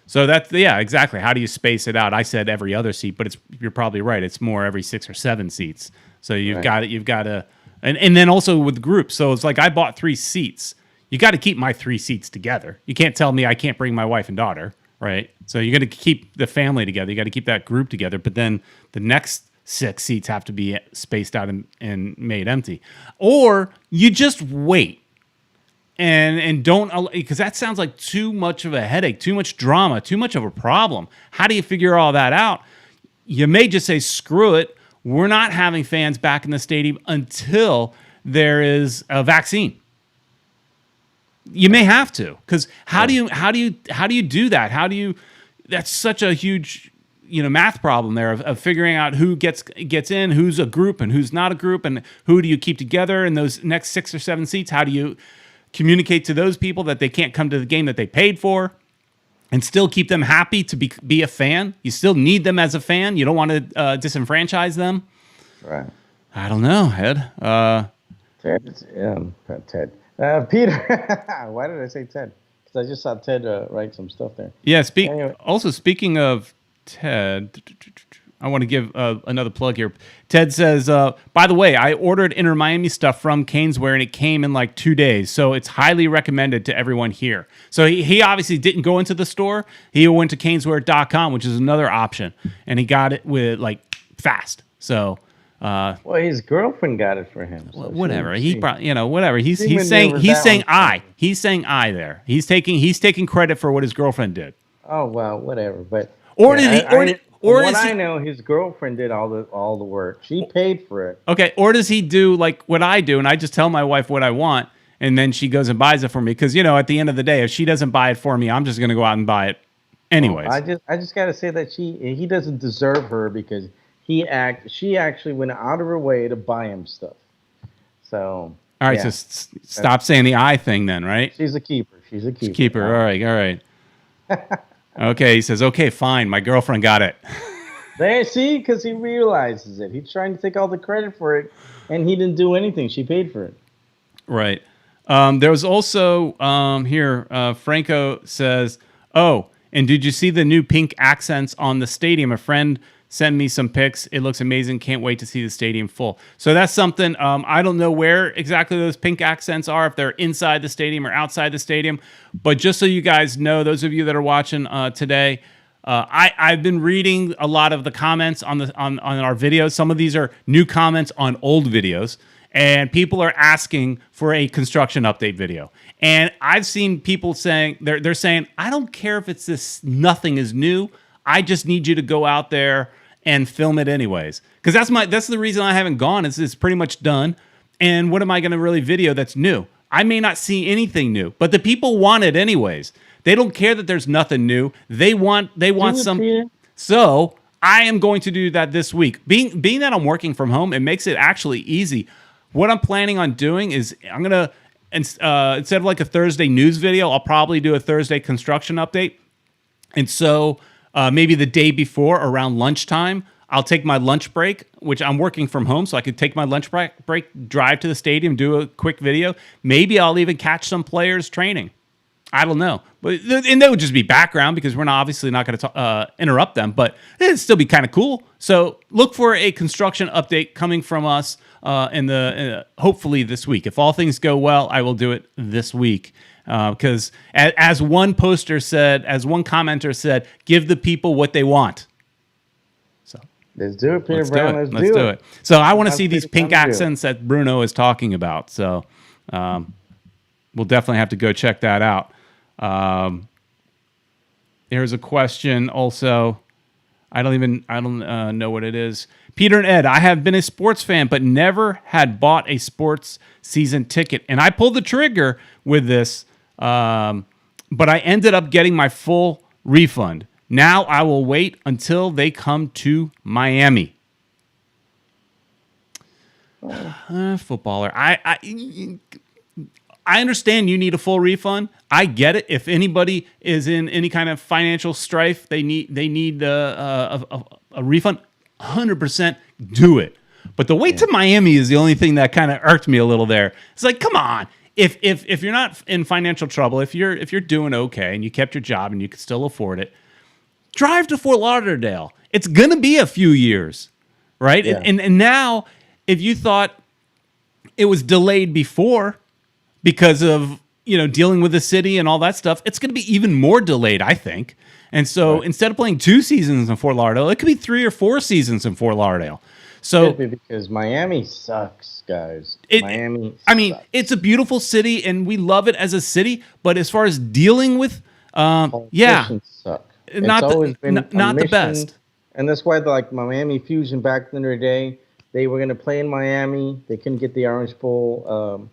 So exactly. How do you space it out? I said every other seat, but you're probably right. It's more every 6 or 7 seats. So you've got to, and then also with groups. So it's like I bought 3 seats. You got to keep my 3 seats together. You can't tell me I can't bring my wife and daughter. Right. So you got to keep the family together. You got to keep that group together. But then the next 6 seats have to be spaced out and made empty. Or you just wait and don't, because that sounds like too much of a headache, too much drama, too much of a problem. How do you figure all that out? You may just say, screw it. We're not having fans back in the stadium until there is a vaccine. You may have to, because how do you do that? That's such a huge, math problem there of figuring out who gets in, who's a group and who's not a group, and who do you keep together in those next 6 or 7 seats? How do you communicate to those people that they can't come to the game that they paid for and still keep them happy to be a fan? You still need them as a fan. You don't want to disenfranchise them. Right. I don't know, Ed. Ted. Peter, why did I say Ted? Because I just saw Ted write some stuff there. Yeah. Anyway. Also, speaking of Ted, I want to give another plug here. Ted says, by the way, I ordered Inter Miami stuff from Caneswear and it came in like 2 days. So it's highly recommended to everyone here. So he obviously didn't go into the store. He went to caneswear.com, which is another option. And he got it with like fast. So, well, his girlfriend got it for him. So whatever. Whatever. He's He saying maneuvered that I. one. He's saying I there. He's taking credit for what his girlfriend did. Oh well, whatever. But Or yeah, did he? I know, his girlfriend did all the work. She paid for it. Okay, or does he do like what I do, and I just tell my wife what I want, and then she goes and buys it for me? Because at the end of the day, if she doesn't buy it for me, I'm just going to go out and buy it anyways. I just got to say that he doesn't deserve her because she actually went out of her way to buy him stuff. So all right, yeah. so stop saying the I thing then, right? She's a keeper. She's a keeper. Keeper. All right. Okay, he says, okay, fine. My girlfriend got it. There, see, because he realizes it. He's trying to take all the credit for it, and he didn't do anything. She paid for it. Right. There was also here, Franco says, oh, and did you see the new pink accents on the stadium? A friend sent me some pics. It looks amazing. Can't wait to see the stadium full. So that's something. I don't know where exactly those pink accents are, if they're inside the stadium or outside the stadium. But just so you guys know, those of you that are watching today, I've been reading a lot of the comments on our videos. Some of these are new comments on old videos. And people are asking for a construction update video. And I've seen people saying, they're saying, I don't care if it's this, nothing is new. I just need you to go out there and film it anyways. Because that's the reason I haven't gone. It's pretty much done. And what am I going to really video that's new? I may not see anything new, but the people want it anyways. They don't care that there's nothing new. They want some. Peter? So I am going to do that this week. Being that I'm working from home, it makes it actually easy. What I'm planning on doing is I'm going to, instead of like a Thursday news video, I'll probably do a Thursday construction update. And so maybe the day before around lunchtime, I'll take my lunch break, which I'm working from home, so I could take my lunch break, drive to the stadium, do a quick video. Maybe I'll even catch some players training. I don't know. And that would just be background because we're obviously not going to interrupt them, but it'd still be kind of cool. So look for a construction update coming from us hopefully this week. If all things go well, I will do it this week. Because as one poster said, as one commenter said, give the people what they want. So let's do it, Peter Brown. Let's do it. So I want to see these pink accents that Bruno is talking about. So we'll definitely have to go check that out. There's a question also. I don't know what it is. Peter and Ed, I have been a sports fan, but never had bought a sports season ticket. And I pulled the trigger with this, but I ended up getting my full refund. Now I will wait until they come to Miami. Footballer. I understand you need a full refund. I get it. If anybody is in any kind of financial strife, they need a refund. 100% do it. But the wait to Miami is the only thing that kind of irked me a little there. It's like, come on. If you're not in financial trouble, if you're doing okay and you kept your job and you can still afford it, drive to Fort Lauderdale. It's gonna be a few years, right? Yeah. And now, if you thought it was delayed before because of dealing with the city and all that stuff, it's going to be even more delayed, I think. And so instead of playing 2 seasons in Fort Lauderdale, it could be 3 or 4 seasons in Fort Lauderdale. So because Miami sucks, guys. Miami sucks. I mean, it's a beautiful city and we love it as a city, but as far as dealing with suck. Not the best. And that's why like Miami Fusion back in their day, they were going to play in Miami. They couldn't get the Orange Bowl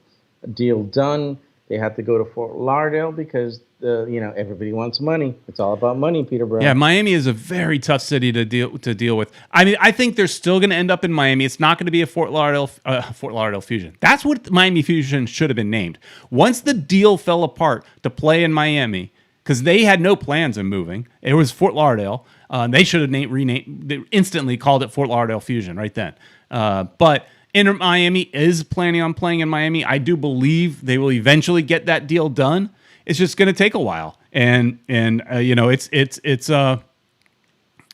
deal done. They had to go to Fort Lauderdale because everybody wants money. It's all about money, Peter Brown. Yeah, Miami is a very tough city to deal with. I mean, I think they're still going to end up in Miami. It's not going to be a Fort Lauderdale Fusion. That's what Miami Fusion should have been named. Once the deal fell apart to play in Miami, because they had no plans of moving, it was Fort Lauderdale. They should have renamed. They instantly called it Fort Lauderdale Fusion right then. But Inter Miami is planning on playing in Miami. I do believe they will eventually get that deal done. It's just going to take a while, and it's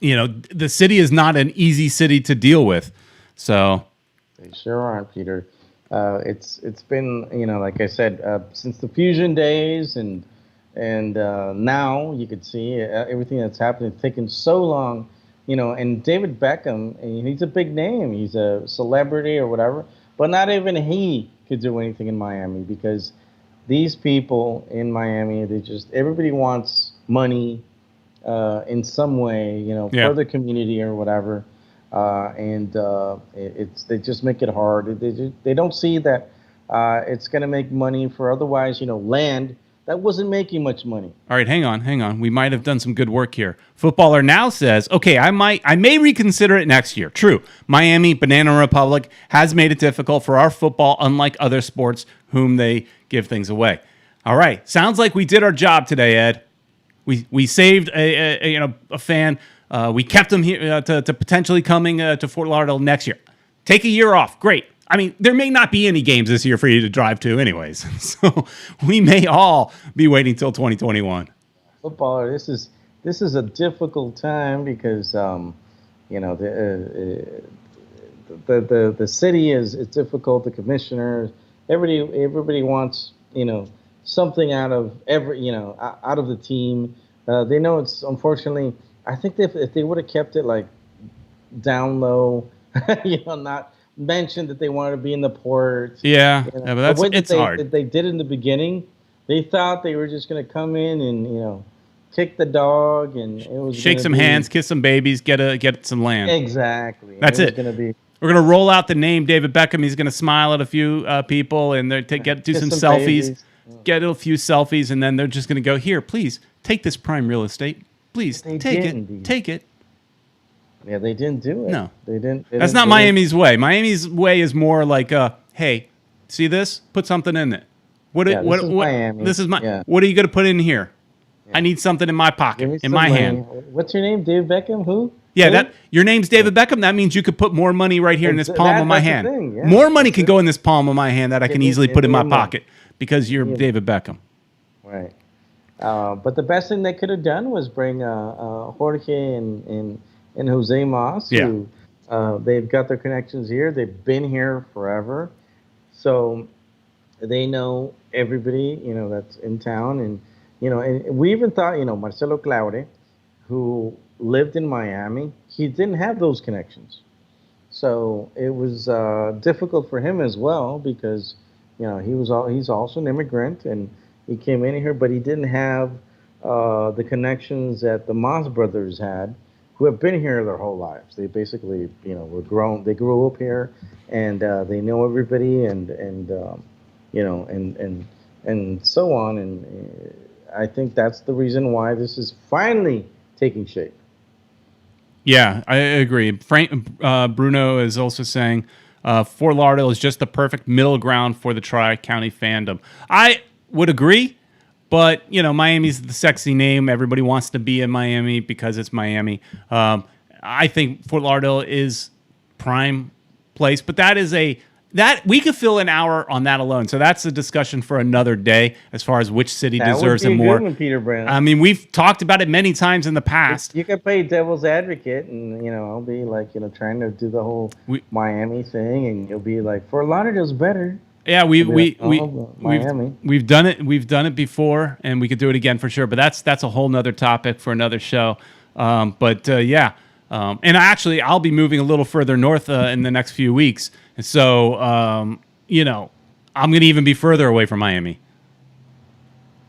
the city is not an easy city to deal with. So They sure aren't, Peter. It's been, like I said, since the fusion days, and now you could see everything that's happened. It's taken so long, And David Beckham, he's a big name. He's a celebrity or whatever, but not even he could do anything in Miami because these people in Miami, everybody wants money in some way, yeah. for the community or whatever. And they just make it hard. They don't see that it's going to make money for otherwise, land that wasn't making much money. All right, hang on. We might have done some good work here. Footballer Now says, okay, I may reconsider it next year. True. Miami, Banana Republic has made it difficult for our football, unlike other sports whom they give things away. All right. Sounds like we did our job today, Ed. We saved a fan. We kept him here to potentially coming to Fort Lauderdale next year. Take a year off. Great. I mean, there may not be any games this year for you to drive to anyways. So we may all be waiting till 2021. Footballer, this is a difficult time because the city is difficult. The commissioner, everybody wants something out of out of the team. They know it's unfortunately. I think if they would have kept it like down low, not mentioned that they wanted to be in the port. Yeah, yeah, but it's hard. That they did in the beginning, they thought they were just going to come in and kick the dog and it was shake some hands, kiss some babies, get some land. Exactly. That's it. We're gonna roll out the name David Beckham. He's gonna smile at a few people and do some selfies, babies. Get a few selfies, and then they're just gonna go here. Please take this prime real estate. Please take it. Yeah, they didn't do it. No, they didn't. That's not Miami's way. Miami's way is more like, hey, see this? Put something in it. What? Miami. This is my. Yeah. What are you gonna put in here? Yeah. I need something in my pocket, in my hand. What's your name? Dave Beckham? Who? Yeah, your name's David Beckham. That means you could put more money right here in this palm of my hand. Yeah, more money can go in this palm of my hand that I can easily put in my pocket because you're David Beckham. Right. But the best thing they could have done was bring Jorge and Jose Mas, who they've got their connections here. They've been here forever, so they know everybody that's in town. And and we even thought Marcelo Claure, who lived in Miami, he didn't have those connections, so it was difficult for him as well because he's also an immigrant and he came in here, but he didn't have the connections that the Mas brothers had, who have been here their whole lives. They basically, were grown. They grew up here, and they know everybody, and so on. And I think that's the reason why this is finally taking shape. Yeah, I agree. Frank Bruno is also saying Fort Lauderdale is just the perfect middle ground for the Tri-County fandom. I would agree. But, Miami's the sexy name. Everybody wants to be in Miami because it's Miami. I think Fort Lauderdale is prime place, but that we could fill an hour on that alone. So that's a discussion for another day as far as which city deserves it more. Good one, Peter Brown. I mean, we've talked about it many times in the past. You could play devil's advocate and, I'll be like, trying to do the whole Miami thing, and you'll be like, Fort Lauderdale's better. Yeah, we've done it. We've done it before, and we could do it again for sure. But that's a whole nother topic for another show. And I'll be moving a little further north in the next few weeks, and so I'm going to even be further away from Miami.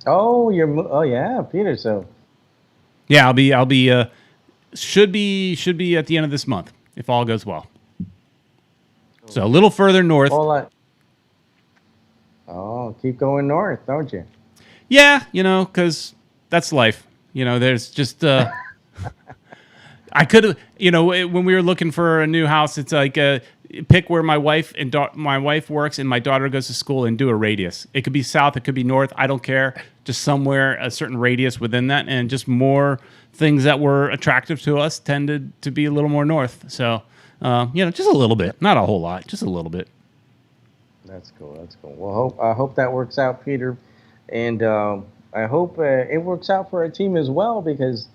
Oh, yeah, Peter. So yeah, I'll be should be at the end of this month if all goes well. So a little further north. Oh, keep going north, don't you? Yeah, because that's life. There's just I could have, when we were looking for a new house, it's like pick where my wife works and my daughter goes to school and do a radius. It could be south, it could be north. I don't care. Just somewhere a certain radius within that, and just more things that were attractive to us tended to be a little more north. So, just a little bit, not a whole lot, just a little bit. That's cool. Well, I hope that works out, Peter, and I hope it works out for our team as well because,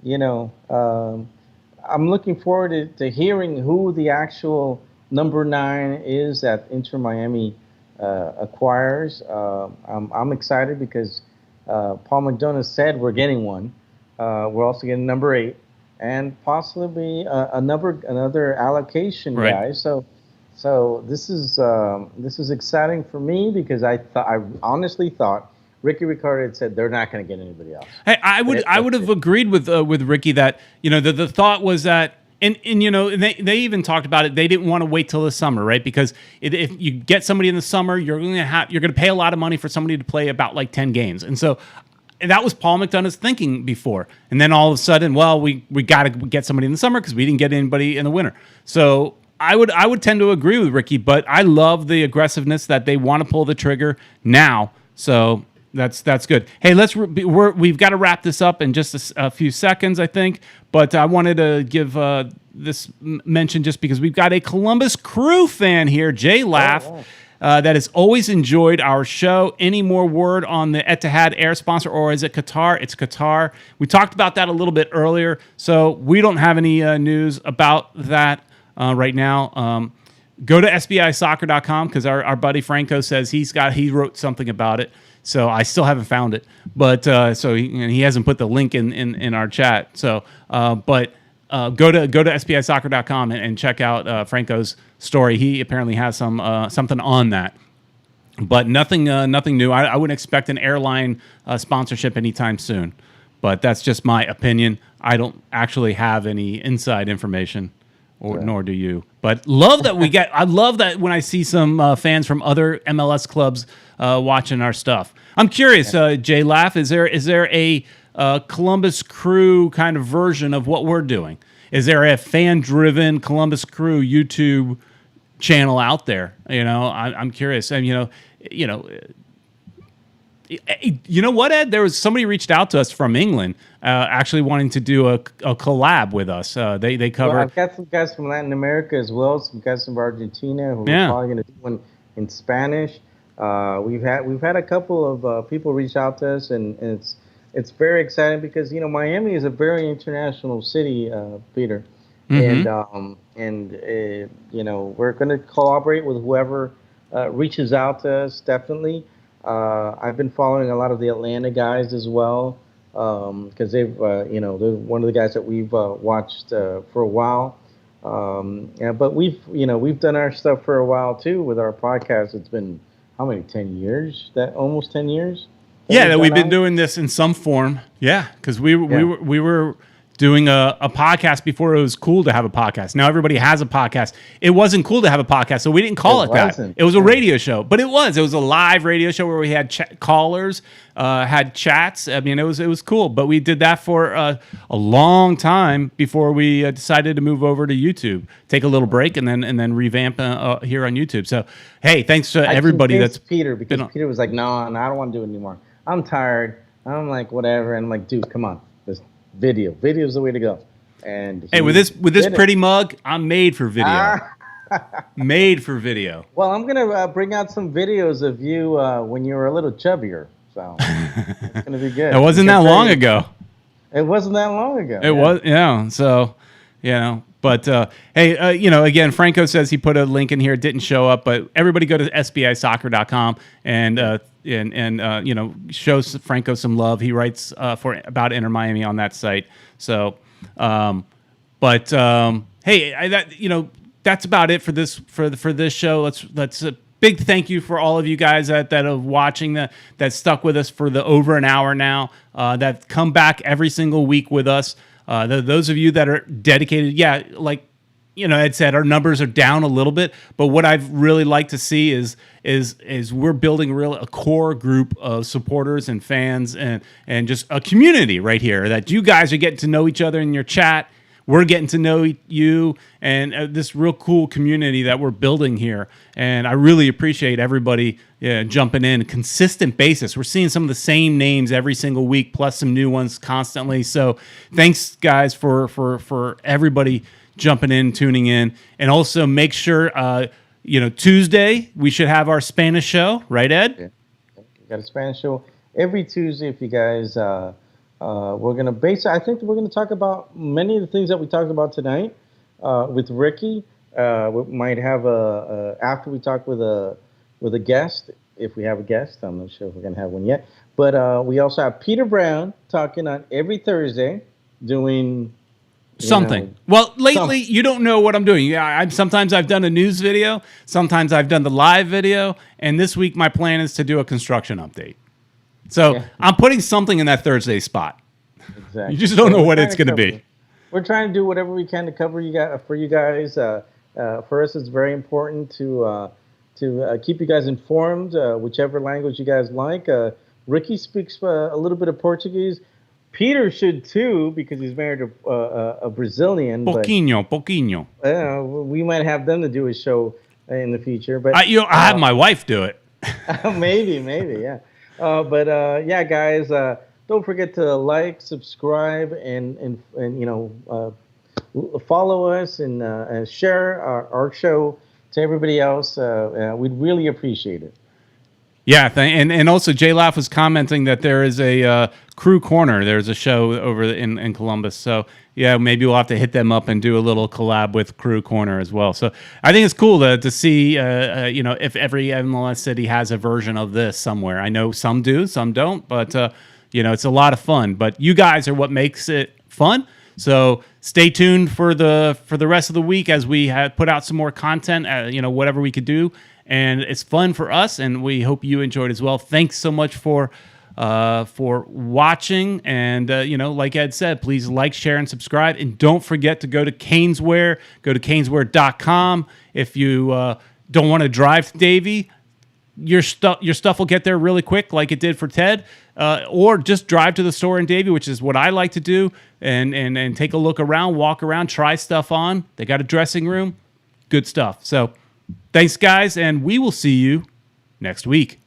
you know, I'm looking forward to hearing who the actual number 9 is that Inter Miami acquires. I'm excited because Paul McDonough said we're getting one. We're also getting number 8, and possibly another allocation Right. guy. So this is exciting for me because I honestly thought Ricky Ricardo had said they're not going to get anybody else. Hey, I would have agreed with Ricky that the thought was that and they even talked about it. They didn't want to wait till the summer, right? Because if you get somebody in the summer, you're going to pay a lot of money for somebody to play about like 10 games, and so that was Paul McDonough's thinking before. And then all of a sudden, well, we got to get somebody in the summer because we didn't get anybody in the winter. So I would tend to agree with Ricky, but I love the aggressiveness that they want to pull the trigger now. So that's good. Hey, we've got to wrap this up in just a few seconds, I think. But I wanted to give this mention just because we've got a Columbus Crew fan here, Jay Laugh. Oh, wow. That has always enjoyed our show. Any more word on the Etihad Air sponsor, or is it Qatar? It's Qatar. We talked about that a little bit earlier, so we don't have any news about that right now. Go to sbisoccer.com because our buddy Franco says he wrote something about it. So I still haven't found it, but so he hasn't put the link in our chat. So, but. Go to sbisoccer.com and check out Franco's story. He apparently has something on that, but nothing new. I wouldn't expect an airline sponsorship anytime soon, but that's just my opinion. I don't actually have any inside information, nor do you. But love that I love that when I see some fans from other MLS clubs watching our stuff. I'm curious, Jay Laugh, is there a Columbus Crew kind of version of what we're doing? Is there a fan-driven Columbus Crew YouTube channel out there? I'm curious. And you know what, Ed? There was somebody reached out to us from England, actually wanting to do a collab with us. They cover. Well, I've got some guys from Latin America as well. Some guys from Argentina who are probably going to do one in Spanish. We've had a couple of people reach out to us, and it's very exciting because Miami is a very international city, Peter, Mm-hmm. and we're going to collaborate with whoever reaches out to us. Definitely, I've been following a lot of the Atlanta guys as well because they're one of the guys that we've watched for a while. But we've done our stuff for a while too with our podcast. It's been how many 10 years? Almost 10 years. Yeah, we've been doing this in some form. Yeah, because we were doing a podcast before it was cool to have a podcast. Now everybody has a podcast. It wasn't cool to have a podcast, so we didn't call it that. It was a radio show, but it was a live radio show where we had callers, had chats. I mean, it was cool. But we did that for a long time before we decided to move over to YouTube, take a little break, and then revamp here on YouTube. So hey, thanks to everybody that's Peter because Peter was like, no, I don't want to do it anymore. I'm tired. I'm like, whatever. And I'm like, dude, come on. This video's the way to go. And hey, with this pretty mug, I'm made for video. Made for video. Well, I'm gonna bring out some videos of you when you were a little chubbier. So it's gonna be good. It wasn't that long ago. It wasn't that long ago. It was, yeah. So, but hey, again, Franco says he put a link in here. It didn't show up, but everybody go to sbisoccer.com and show Franco some love. He writes about Inter Miami on that site. So, hey, that's about it for this show. Let's a big thank you for all of you guys that are watching that stuck with us for the over an hour now. That come back every single week with us. Those of you that are dedicated, like Ed said, our numbers are down a little bit, but what I've really liked to see is we're building a core group of supporters and fans and just a community right here that you guys are getting to know each other in your chat. We're getting to know you and this real cool community that we're building here. And I really appreciate everybody jumping in. Consistent basis. We're seeing some of the same names every single week, plus some new ones constantly. So thanks, guys, for everybody jumping in, tuning in. And also make sure, Tuesday, we should have our Spanish show. Right, Ed? Yeah. We got a Spanish show every Tuesday if you guys I think we're gonna talk about many of the things that we talked about tonight with Ricky. We might have after we talk with a guest, if we have a guest. I'm not sure if we're gonna have one yet. But we also have Peter Brown talking on every Thursday, doing Something. Well, lately some. you don't know what I'm doing. Yeah, sometimes I've done a news video, sometimes I've done the live video, and this week my plan is to do a construction update. So Yeah, I'm putting something in that Thursday spot. You exactly. just don't So know we're what trying it's to going to cover. be. We're trying to do whatever we can to cover you guys for you guys. For us, it's very important to keep you guys informed, whichever language you guys like. Ricky speaks a little bit of Portuguese. Peter should too because he's married to a Brazilian. But Pouquinho, pouquinho. we might have them to do a show in the future. But I have my wife do it. maybe, yeah. Yeah, guys, don't forget to like, subscribe, and follow us and share our show to everybody else. We'd really appreciate it. Yeah, and also Jay Laugh was commenting that there is a Crew Corner. There's a show over in Columbus. So yeah, maybe we'll have to hit them up and do a little collab with Crew Corner as well. So I think it's cool to see if every MLS city has a version of this somewhere. I know some do, some don't, but it's a lot of fun. But you guys are what makes it fun. So stay tuned for the rest of the week as we put out some more content. Whatever we could do. And it's fun for us, and we hope you enjoyed as well. Thanks so much for watching, and like Ed said, please like, share, and subscribe, and don't forget to go to Caneswear. Go to caneswear.com. If you don't want to drive to Davie, your stuff will get there really quick, like it did for Ted, or just drive to the store in Davie, which is what I like to do, and take a look around, walk around, try stuff on. They got a dressing room, good stuff. So. Thanks, guys, and we will see you next week.